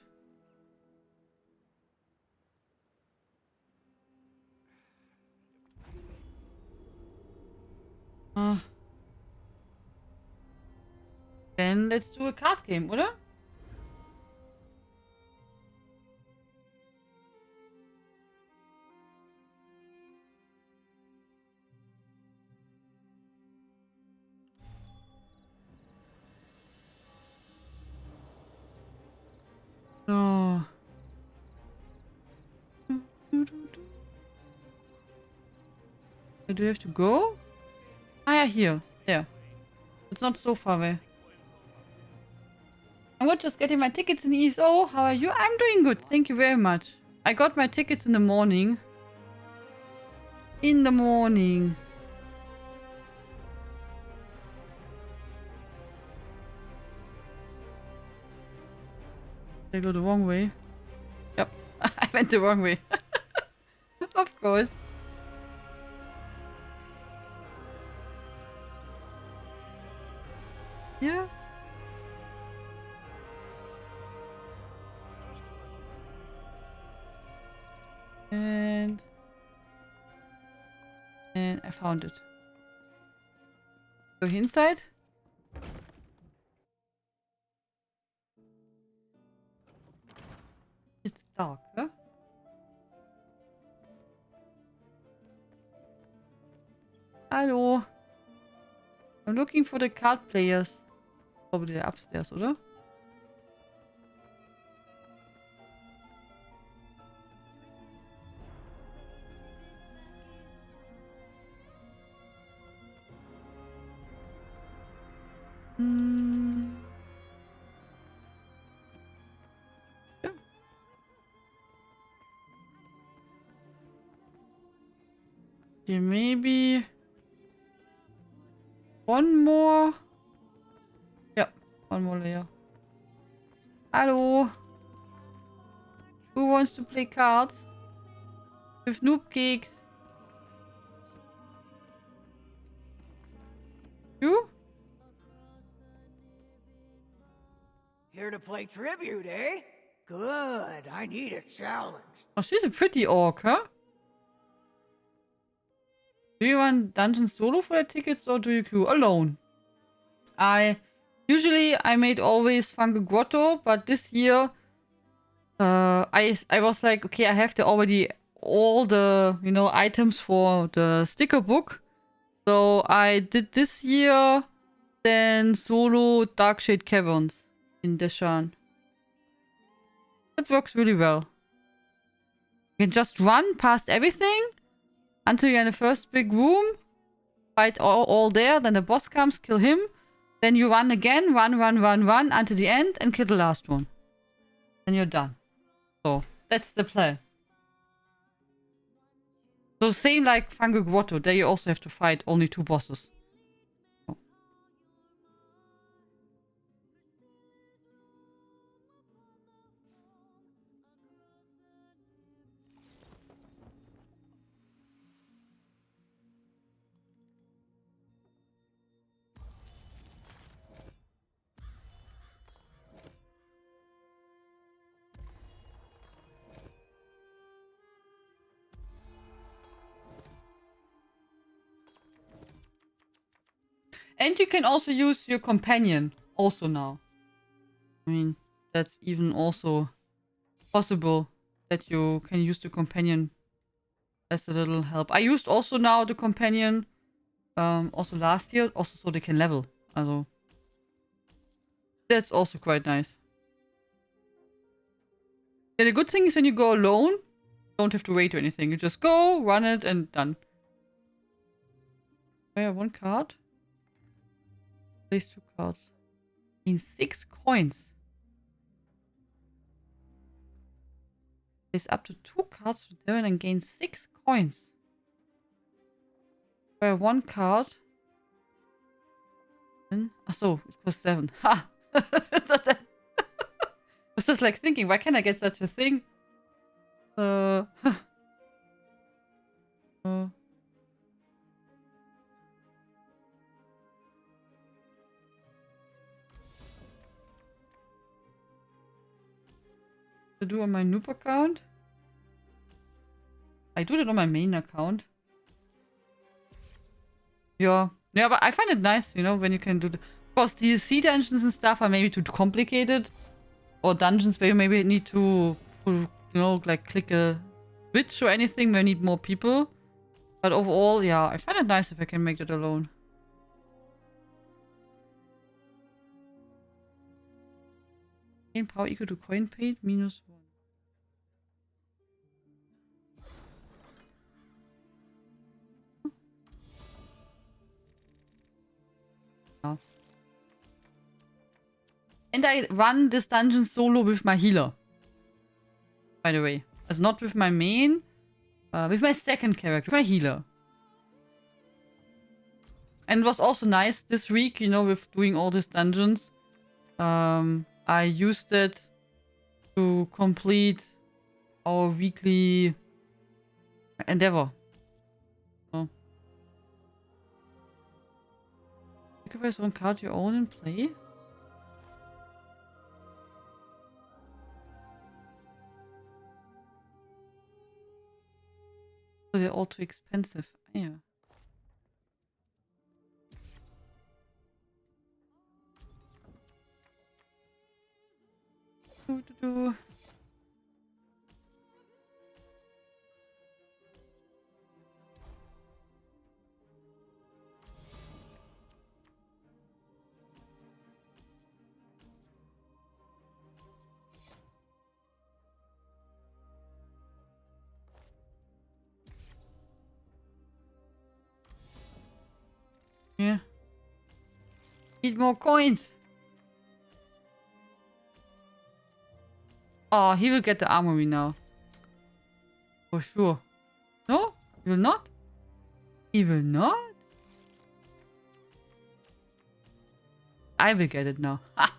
Then let's do a card game, oder? Where do you have to go? Ah, yeah, here. There. It's not so far away. I'm just getting my tickets in ESO. How are you? I'm doing good. Thank you very much. I got my tickets in the morning. In the morning. Did I go the wrong way? Yep. I went the wrong way. Of course. Yeah. And I found it. Go inside. It's dark, huh? Hello. I'm looking for the card players. Probably they're upstairs, oder? Ja. Okay, maybe one more. Yeah, one more layer. Hello. Who wants to play cards? With noob cakes. You? Here to play tribute, eh? Good. I need a challenge. Oh, she's a pretty orc, huh? Do you run dungeons solo for your tickets or do you queue alone? Usually I made always Fungal Grotto, but this year I was like, okay, I have already all the items for the sticker book. So I did this year then solo Darkshade Caverns in Deshan. That works really well. You can just run past everything until you're in the first big room, fight all there, then the boss comes, kill him, then you run again, run until the end and kill the last one. Then you're done. So that's the plan. So same like Fungal Grotto, there you also have to fight only 2 bosses. And you can also use your companion also now. I mean, that's even also possible that you can use the companion as a little help. I used also now the companion also last year, also so they can level. Also, that's also quite nice. Yeah, the good thing is when you go alone, you don't have to wait or anything. You just go, run it, and done. I have 1 card. Place 2 cards. In 6 coins. Place up to 2 cards with them and gain 6 coins. I have 1 card. So it costs 7. Ha! I was just like thinking, why can't I get such a thing? To do on my noob account? I do it on my main account. Yeah. Yeah, but I find it nice, when you can do the... Of course, DLC dungeons and stuff are maybe too complicated. Or dungeons where you maybe need to, like click a switch or anything where you need more people. But overall, yeah, I find it nice if I can make it alone. Gain power equal to coin paid -1. Yeah. And I run this dungeon solo with my healer. By the way. As not with my main. With my second character. My healer. And it was also nice this week, you know, with doing all these dungeons. I used it to complete our weekly endeavor. So. Sacrifice one card you own and play. So they're all too expensive. Yeah. Do. Yeah. Need more coins. Oh, he will get the armory now. For sure. No? He will not? He will not? I will get it now. Ha!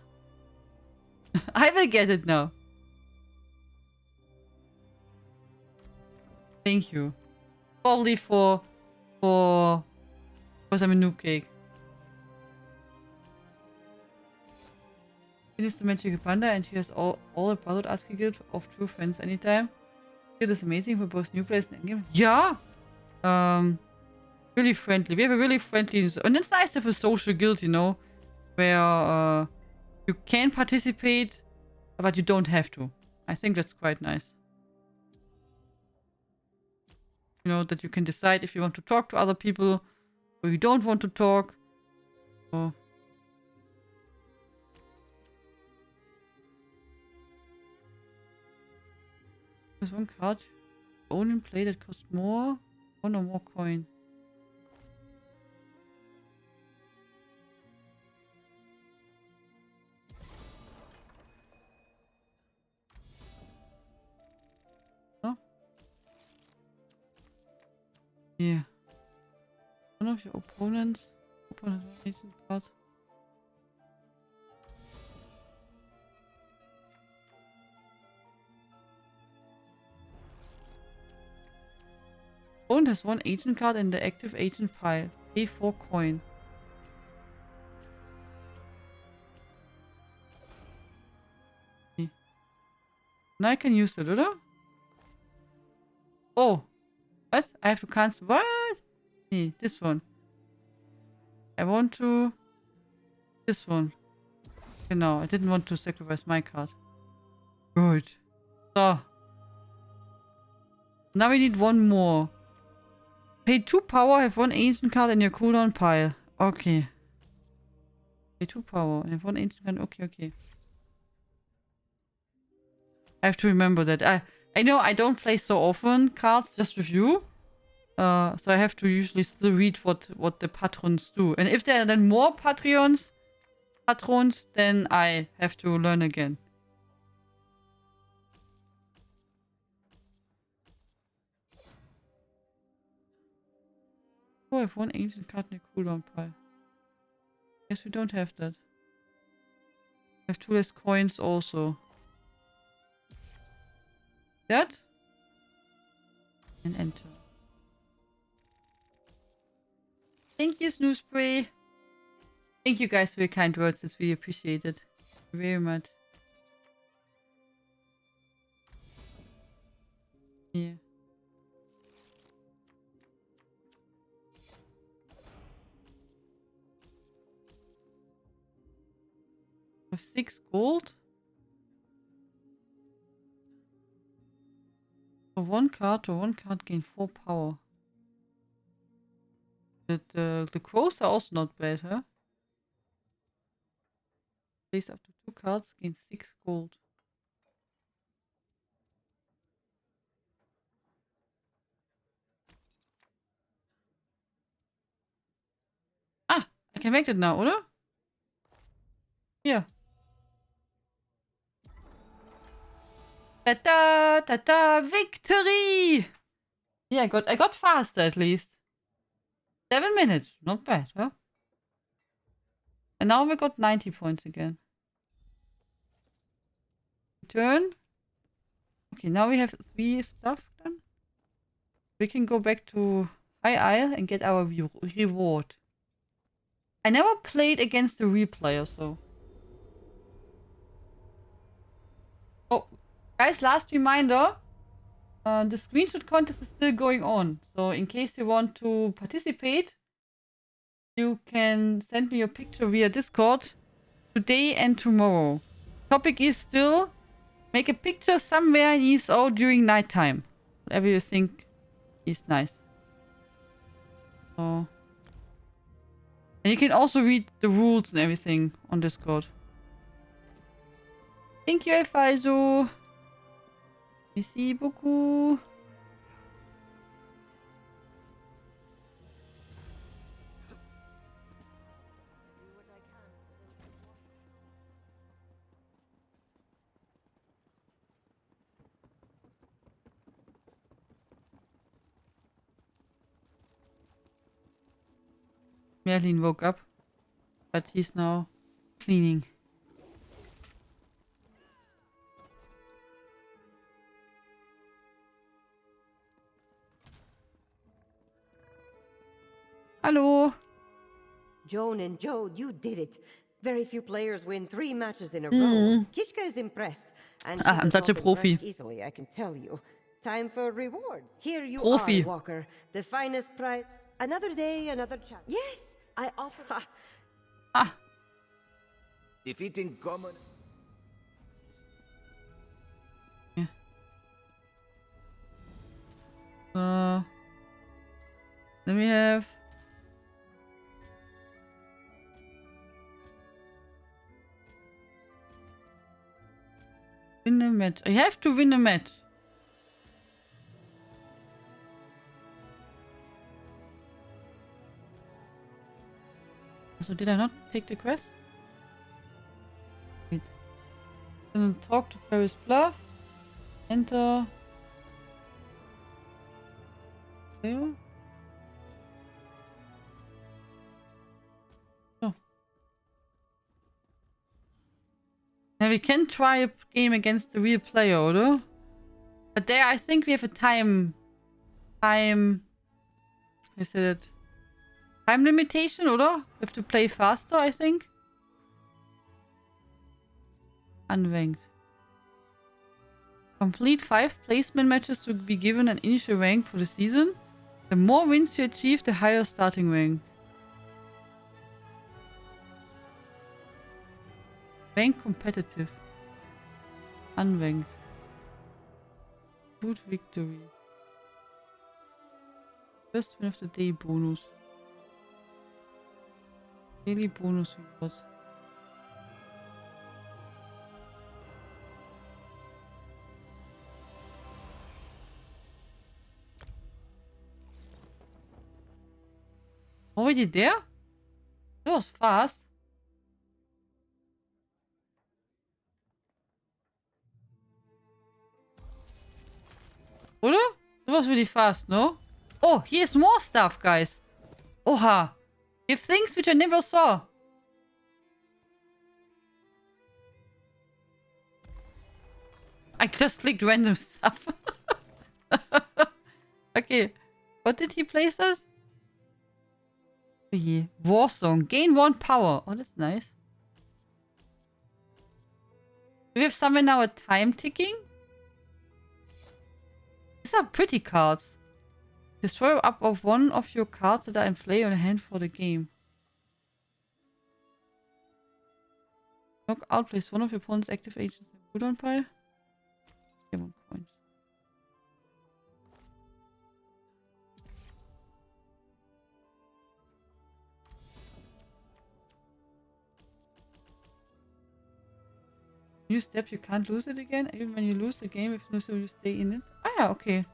I will get it now. Thank you. Probably for some noob cake. Finish the magical panda and she has all the Brotherhood of Askir guild of true friends anytime. It is amazing for both new players and endgame. Yeah! Really friendly. We have a really friendly... And it's nice to have a social guild, you know? Where you can participate, but you don't have to. I think that's quite nice. You know, that you can decide if you want to talk to other people or you don't want to talk. So... There's one card you own and play that costs more. One or more coin. No? Yeah. One of your opponents. Opponent has one agent card. Opponent has one agent card in the active agent pile. Pay 4 coin. Okay. Now I can use it, oder? Oh. What? I have to cancel. What? Nee, this one. I want to... This one. Genau, I didn't want to sacrifice my card. Good. So. Now we need one more. Pay 2 power, have 1 ancient card in your cooldown pile. Okay. Pay 2 power and have 1 ancient card. Okay, okay. I have to remember that. I know I don't play so often cards just with you. So I have to usually still read what the patrons do. And if there are then more patrons, then I have to learn again. Oh, I have 1 ancient card in the cooldown pile. Guess we don't have that. I have 2 less coins also. That? And enter. Thank you, Snoospray. Thank you guys for your kind words. It's really appreciated. Very much. Yeah. I have 6 gold. For 1 card, gain 4 power. The crows are also not bad, huh? Place up to 2 cards, gain 6 gold. Ah, I can make that now, oder? Here. Ta-da! Ta-da! Victory! Yeah, I got faster at least. 7 minutes. Not bad, huh? And now we got 90 points again. Return. Okay, now we have 3 stuff done. We can go back to High Isle and get our reward. I never played against the real player, so... Oh, guys, last reminder. The screenshot contest is still going on. So in case you want to participate, you can send me your picture via Discord today and tomorrow. Topic is still make a picture somewhere in ESO during nighttime. Whatever you think is nice. So... And you can also read the rules and everything on Discord. Thank you, Efaizo. Merci beaucoup. Merlin woke up, but he's now cleaning. Hello. Joan and Joe, you did it. Very few players win 3 matches in a row. Kishka is impressed. And she I'm does such a not profi. impress easily, I can tell you. Time for rewards. Here you Profi. are, Walker. The finest prize. Another day, another chance. Yes, I offer... Defeating common... Then we have... Win a match. I have to win a match. So did I not take the quest? Wait. Then talk to Paris Bluff. Enter. There. Oh. Now we can try a game against the real player, oder? But there I think we have a time... Is it... Time limitation, oder? We have to play faster, I think. Unranked. Complete 5 placement matches to be given an initial rank for the season. The more wins you achieve, the higher starting rank. Rank competitive. Unranked. Good victory. First win of the day bonus. Daily bonus reward. Already there? That was fast. Oder? That was really fast, no? Oh, here's more stuff, guys. Oha. You have things which I never saw. I just clicked random stuff. Okay. What did he place us? Oh yeah. War song. Gain 1 power. Oh, that's nice. Do we have somewhere now a time ticking? These are pretty cards. Destroy up of 1 of your cards that are in play on a hand for the game. Knock out, place 1 of your opponent's active agents in the Udon pile. Get 1 point. New step, you can't lose it again. Even when you lose the game, if no, so you stay in it. Ah, yeah, okay.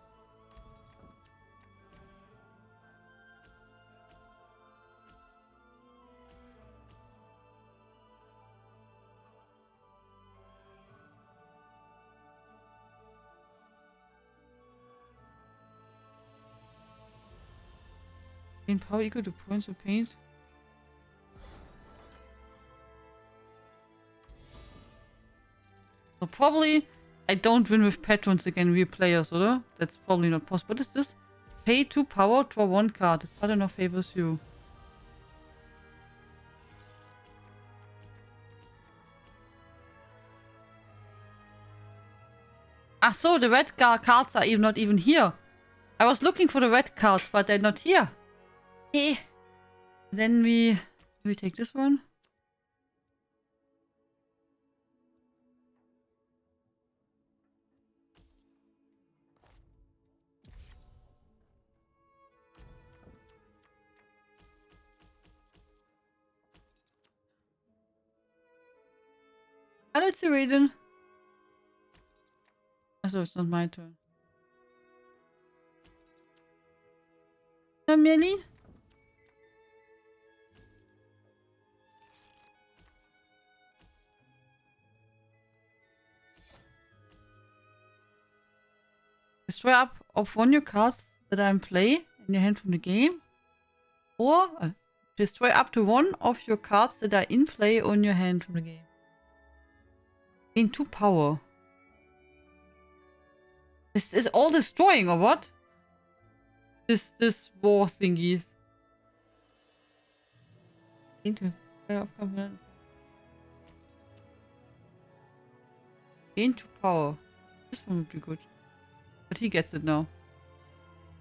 Gain power equal to points of paint. So probably I don't win with patrons again, real players, oder? That's probably not possible. What is this? Pay 2 power, draw 1 card. This partner favors you. Ah, so the red cards are not even here. I was looking for the red cards, but they're not here. Okay. Then we take this one. Hello, it's Raiden. Also, it's not my turn. Merlin? Destroy up of one of your cards that are in play in your hand from the game. Or destroy up to one of your cards that are in play on your hand from the game. Gain 2 power. This is all destroying, or what? This war thingies. Gain 2 power. This one would be good. But he gets it now.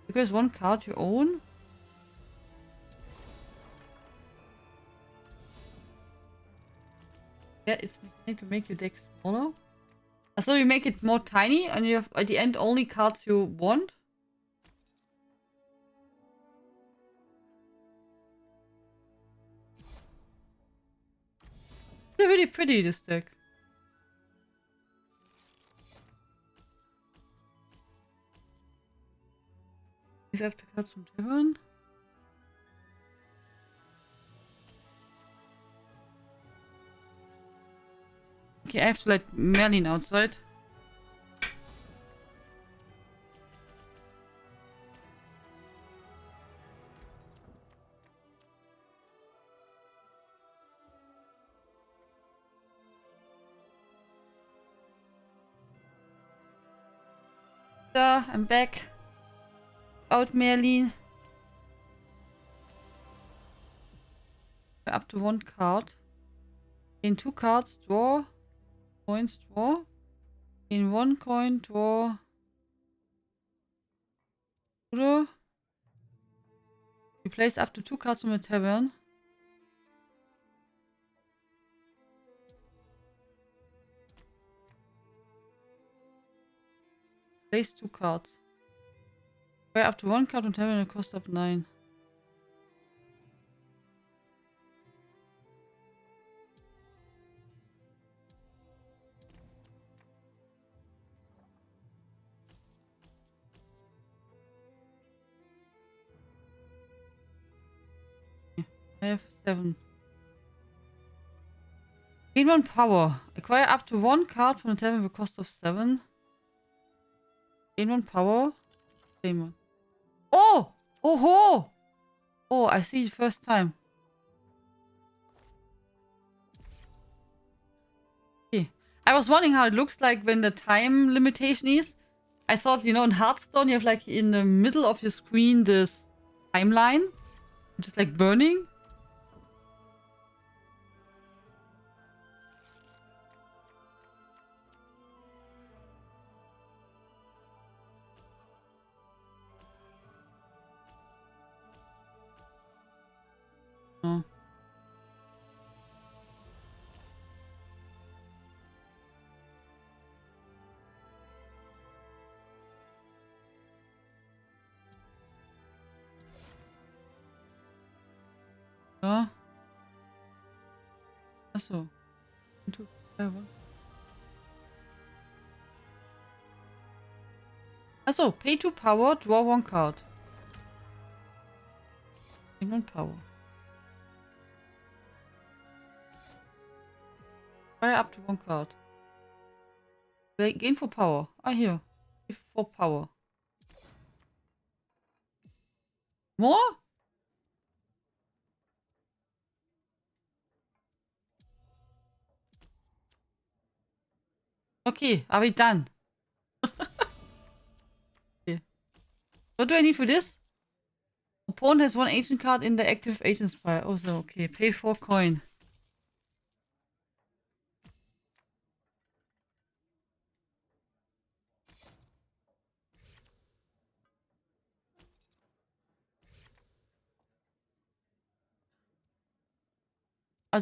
Because 1 card you own. Yeah, it's mechanic to make your deck smaller. So you make it more tiny and you have at the end only cards you want. They're really pretty, this deck. These after cards from Tavern. Okay, I have to let Merlin outside. So, I'm back. Out Merlin. Up to 1 card. Gain 2 cards, draw. Coins, draw. Gain 1 coin, draw. Oder? You place up to 2 cards from a tavern. Place 2 cards. Play up to 1 card on tavern and cost up 9. I have 7. Gain 1 power. Acquire up to 1 card from the tavern with a cost of 7. Gain 1 power. Same one. Oh! Oh ho! Oh, I see it first time. Okay. I was wondering how it looks like when the time limitation is. I thought, you know, in Hearthstone you have like in the middle of your screen this timeline, which is like burning. Oh. Ja. Achso. Achso, pay 2 power, draw 1 card. Gain 1 power. Fire up to 1 card. Gain 4 power. Ah, here. Give 4 power. More? Okay, are we done? Okay. What do I need for this? Opponent has one agent card in the active agent's pile. Oh, so okay. Pay 4 coin.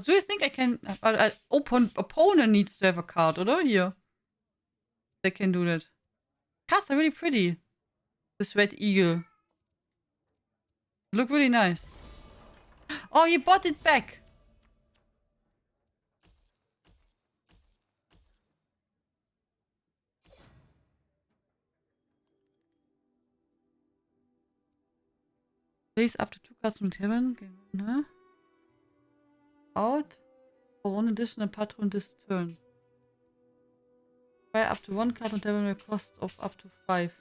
Do you think I can... opponent needs to have a card, oder? Here. They can do that. Cards are really pretty. This red eagle. Look really nice. Oh, you bought it back. Place up to 2 cards from Heaven. Okay. Out. For 1 additional patron this turn. Buy up to 1 card on Heaven with a cost of up to 5.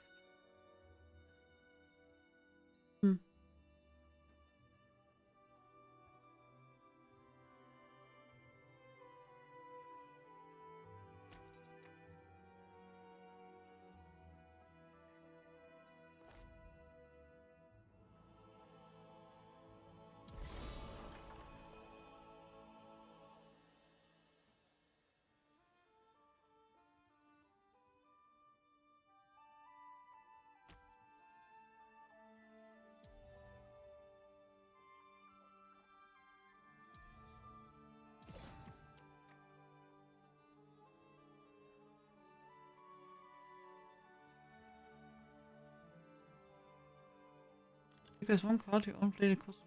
If there's 1 card, you only play the cost.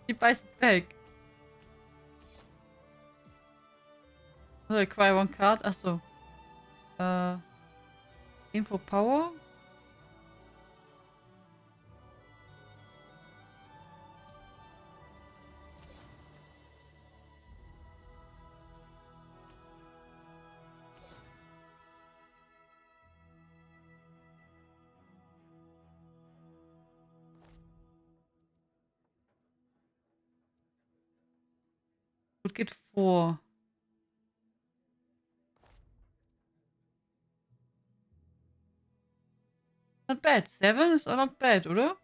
He buys it back. So I acquire 1 card. Achso. Aim for power. Would get 4. Not bad. 7 is auch not bad, oder?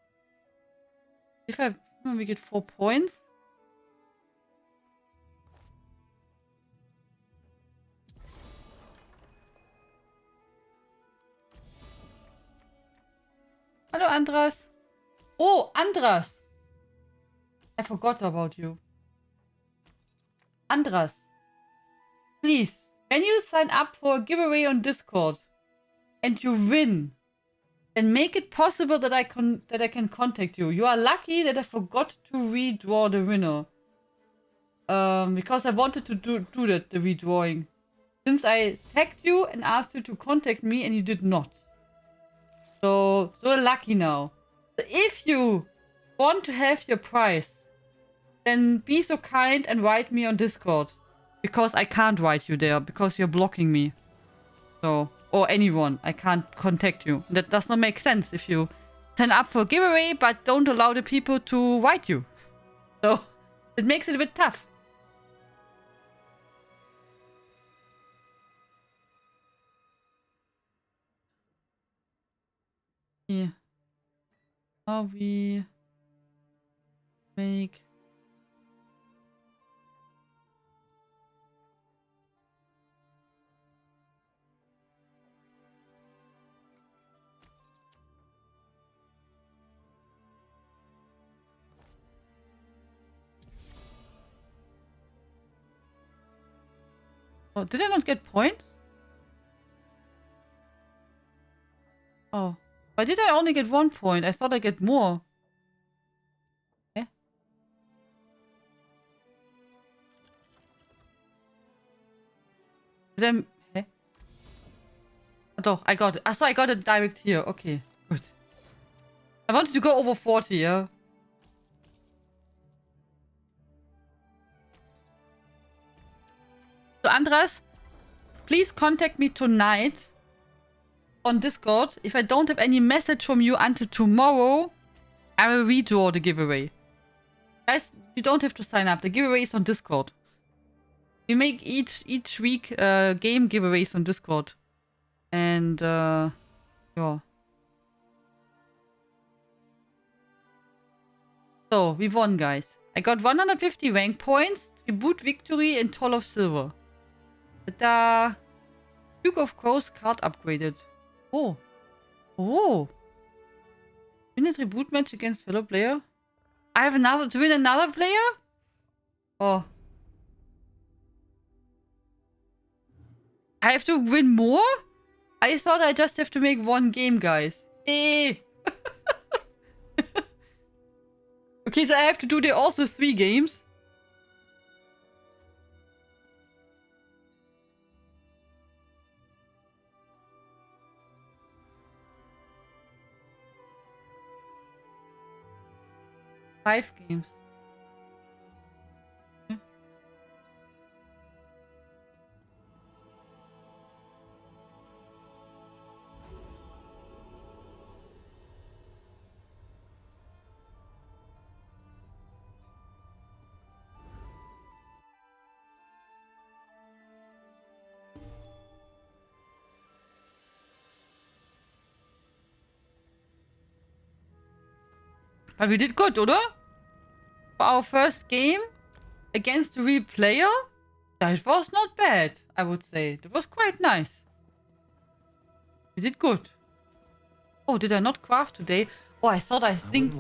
If we get 4 points. Hello, Andras. Oh, Andras. I forgot about you. Andras. Please, when you sign up for a giveaway on Discord and you win, then make it possible that I can contact you. You are lucky that I forgot to redraw the winner. Because I wanted to do that, the redrawing. Since I tagged you and asked you to contact me and you did not. So lucky now. So if you want to have your prize, then be so kind and write me on Discord. Because I can't write you there, because you're blocking me. So, or anyone, I can't contact you. That does not make sense if you sign up for a giveaway, but don't allow the people to write you. So, it makes it a bit tough. Yeah. Now we make... Oh, did I not get points? Oh. Why did I only get 1 point? I thought I get more. Eh? Did I... Eh? Oh, I got it. So I got it direct here. Okay, good. I wanted to go over 40, yeah? Andras, please contact me tonight on Discord. If I don't have any message from you until tomorrow, I will redraw the giveaway. Guys, you don't have to sign up. The giveaway is on Discord. We make each week game giveaways on Discord. And yeah. So, we won, guys. I got 150 rank points, Tribute Victory, and Toll of Silver. The Duke of Coast card upgraded. Oh. Oh. Win a tribute match against fellow player. I have another to win another player? Oh. I have to win more? I thought I just have to make one game, guys. Eh. Okay, so I have to do there also 3 games. Five games. But we did good, oder? For our first game against a real player, that was not bad, I would say. That was quite nice. We did good. Oh, did I not craft today? Oh, I think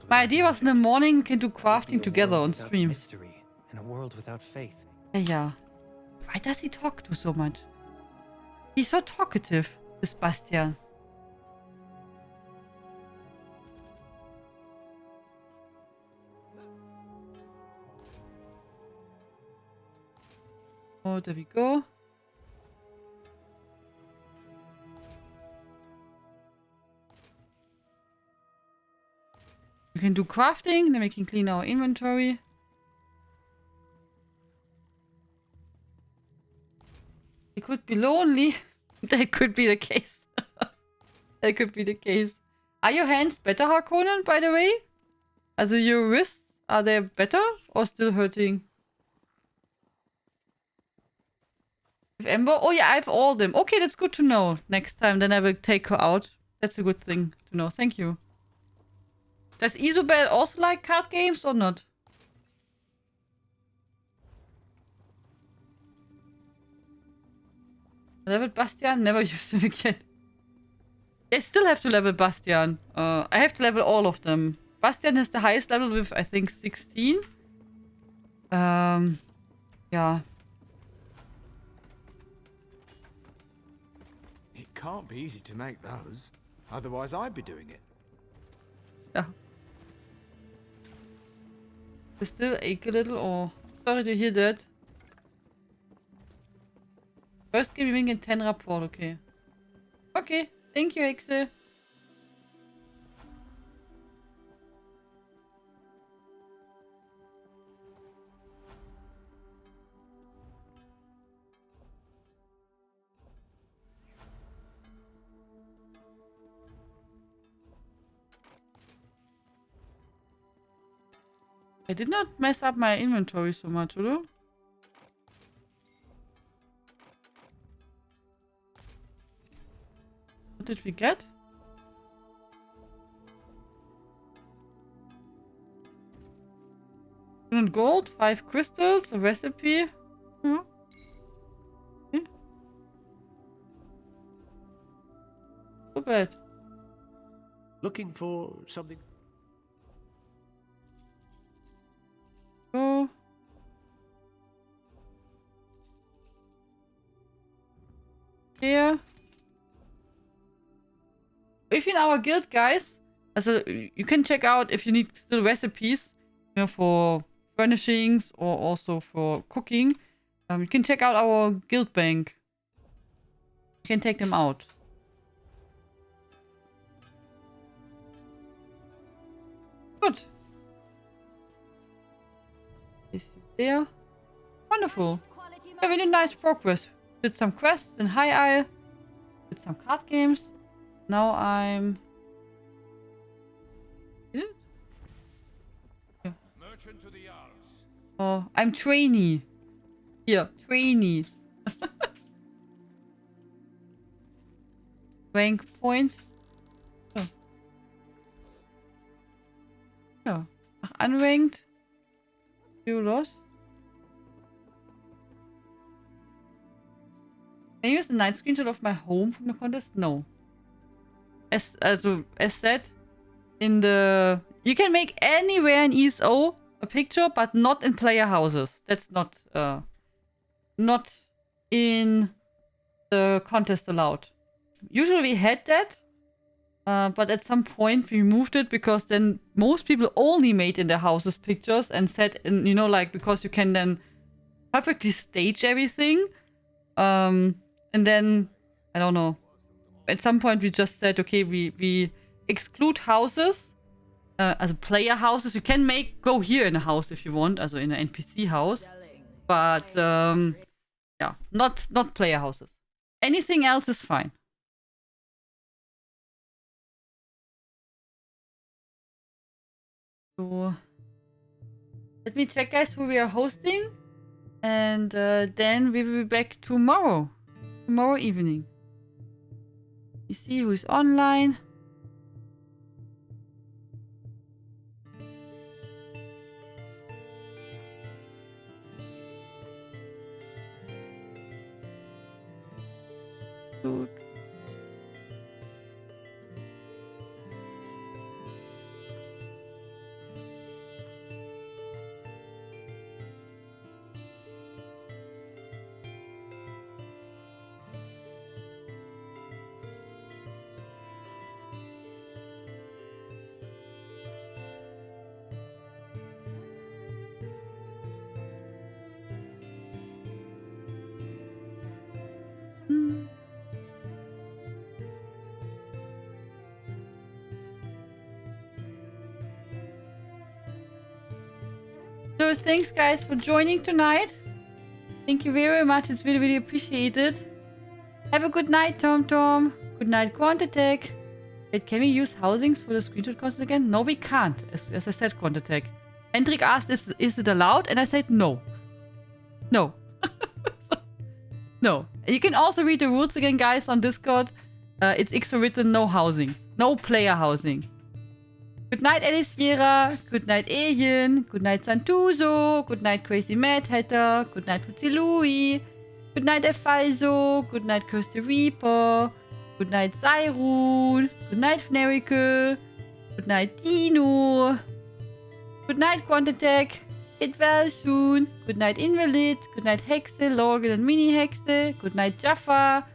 my idea was in the morning we can do crafting together on stream. Mystery and a world without faith. Yeah. Why does he talk to so much? He's so talkative, this Bastian. Oh, there we go. We can do crafting, then we can clean our inventory. It could be lonely. That could be the case. That could be the case. Are your hands better, Harkonnen, by the way? Also your wrists, are they better or still hurting? With Ember? Oh yeah, I have all them. Okay, that's good to know. Next time, then I will take her out. That's a good thing to know. Thank you. Does Isobel also like card games or not? Level Bastian? Never used them again. I still have to level Bastian. I have to level all of them. Bastian has the highest level with, I think, 16. Yeah. It can't be easy to make those. Otherwise, I'd be doing it. Yeah. I still ache a little. Oh, sorry to hear that. First game we in 10 rapport, okay. Okay, thank you, Hexe. I did not mess up my inventory so much, oder? What did we get? Gold, 5 crystals, a recipe. Yeah. Okay. So bad. Looking for something. Go. Here. If in our guild, guys, also you can check out if you need still recipes, you know, for furnishings or also for cooking. You can check out our guild bank. You can take them out. Good. Is there? Wonderful. Yeah, we did nice progress. Did some quests in High Isle. Did some card games. Now I'm... Yeah. Merchant to the Isles. Oh, I'm trainee. Here, trainee. Rank points. Oh. Ja. Ach, unranked. You lost. Can I use the night screenshot of my home from the contest? No. As said in the... You can make anywhere in ESO a picture, but not in player houses. That's not in the contest allowed. Usually we had that, but at some point we removed it because then most people only made in their houses pictures and said, you know, like, because you can then perfectly stage everything. And then, I don't know, at some point we just said, okay, we exclude houses, as player houses. You can go here in a house if you want, also in an NPC house, but yeah, not player houses. Anything else is fine. So, let me check, guys, who we are hosting, and then we will be back tomorrow evening. You see who's online. Good. So thanks, guys, for joining tonight. Thank you very much. It's really, really appreciated. Have a good night, Tom. Good night, Quantatech. Wait, can we use housings for the screenshot contest again? No, we can't, as I said, Quantatech. Hendrik asked, is it allowed? And I said no. No. No. You can also read the rules again, guys, on Discord. It's extra written, no housing. No player housing. Good night, Elisiera. Good night, Alien. Good night, Santuzo. Good night, Crazy Mad Hatter. Good night, Futsi Louie. Good night, Efalzo. Good night, Kirsty Reaper. Good night, Cyrun. Good night, Fnerical. Good night, Dino. Good night, Quantatech. Get well soon. Good night, Invalid. Good night, Hexe, Lorgan and Mini Hexe. Good night, Jaffa.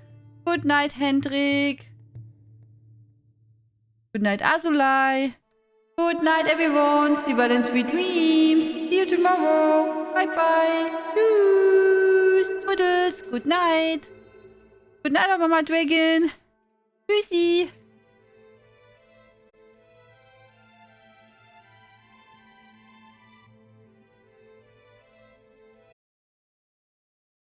Good night, Hendrik. Good night, Azulai. Good night, everyone. Sleep well and sweet dreams. See you tomorrow. Bye-bye. Tschüss. Toodles. Good night. Good night, Mama Dragon. Tschüssi.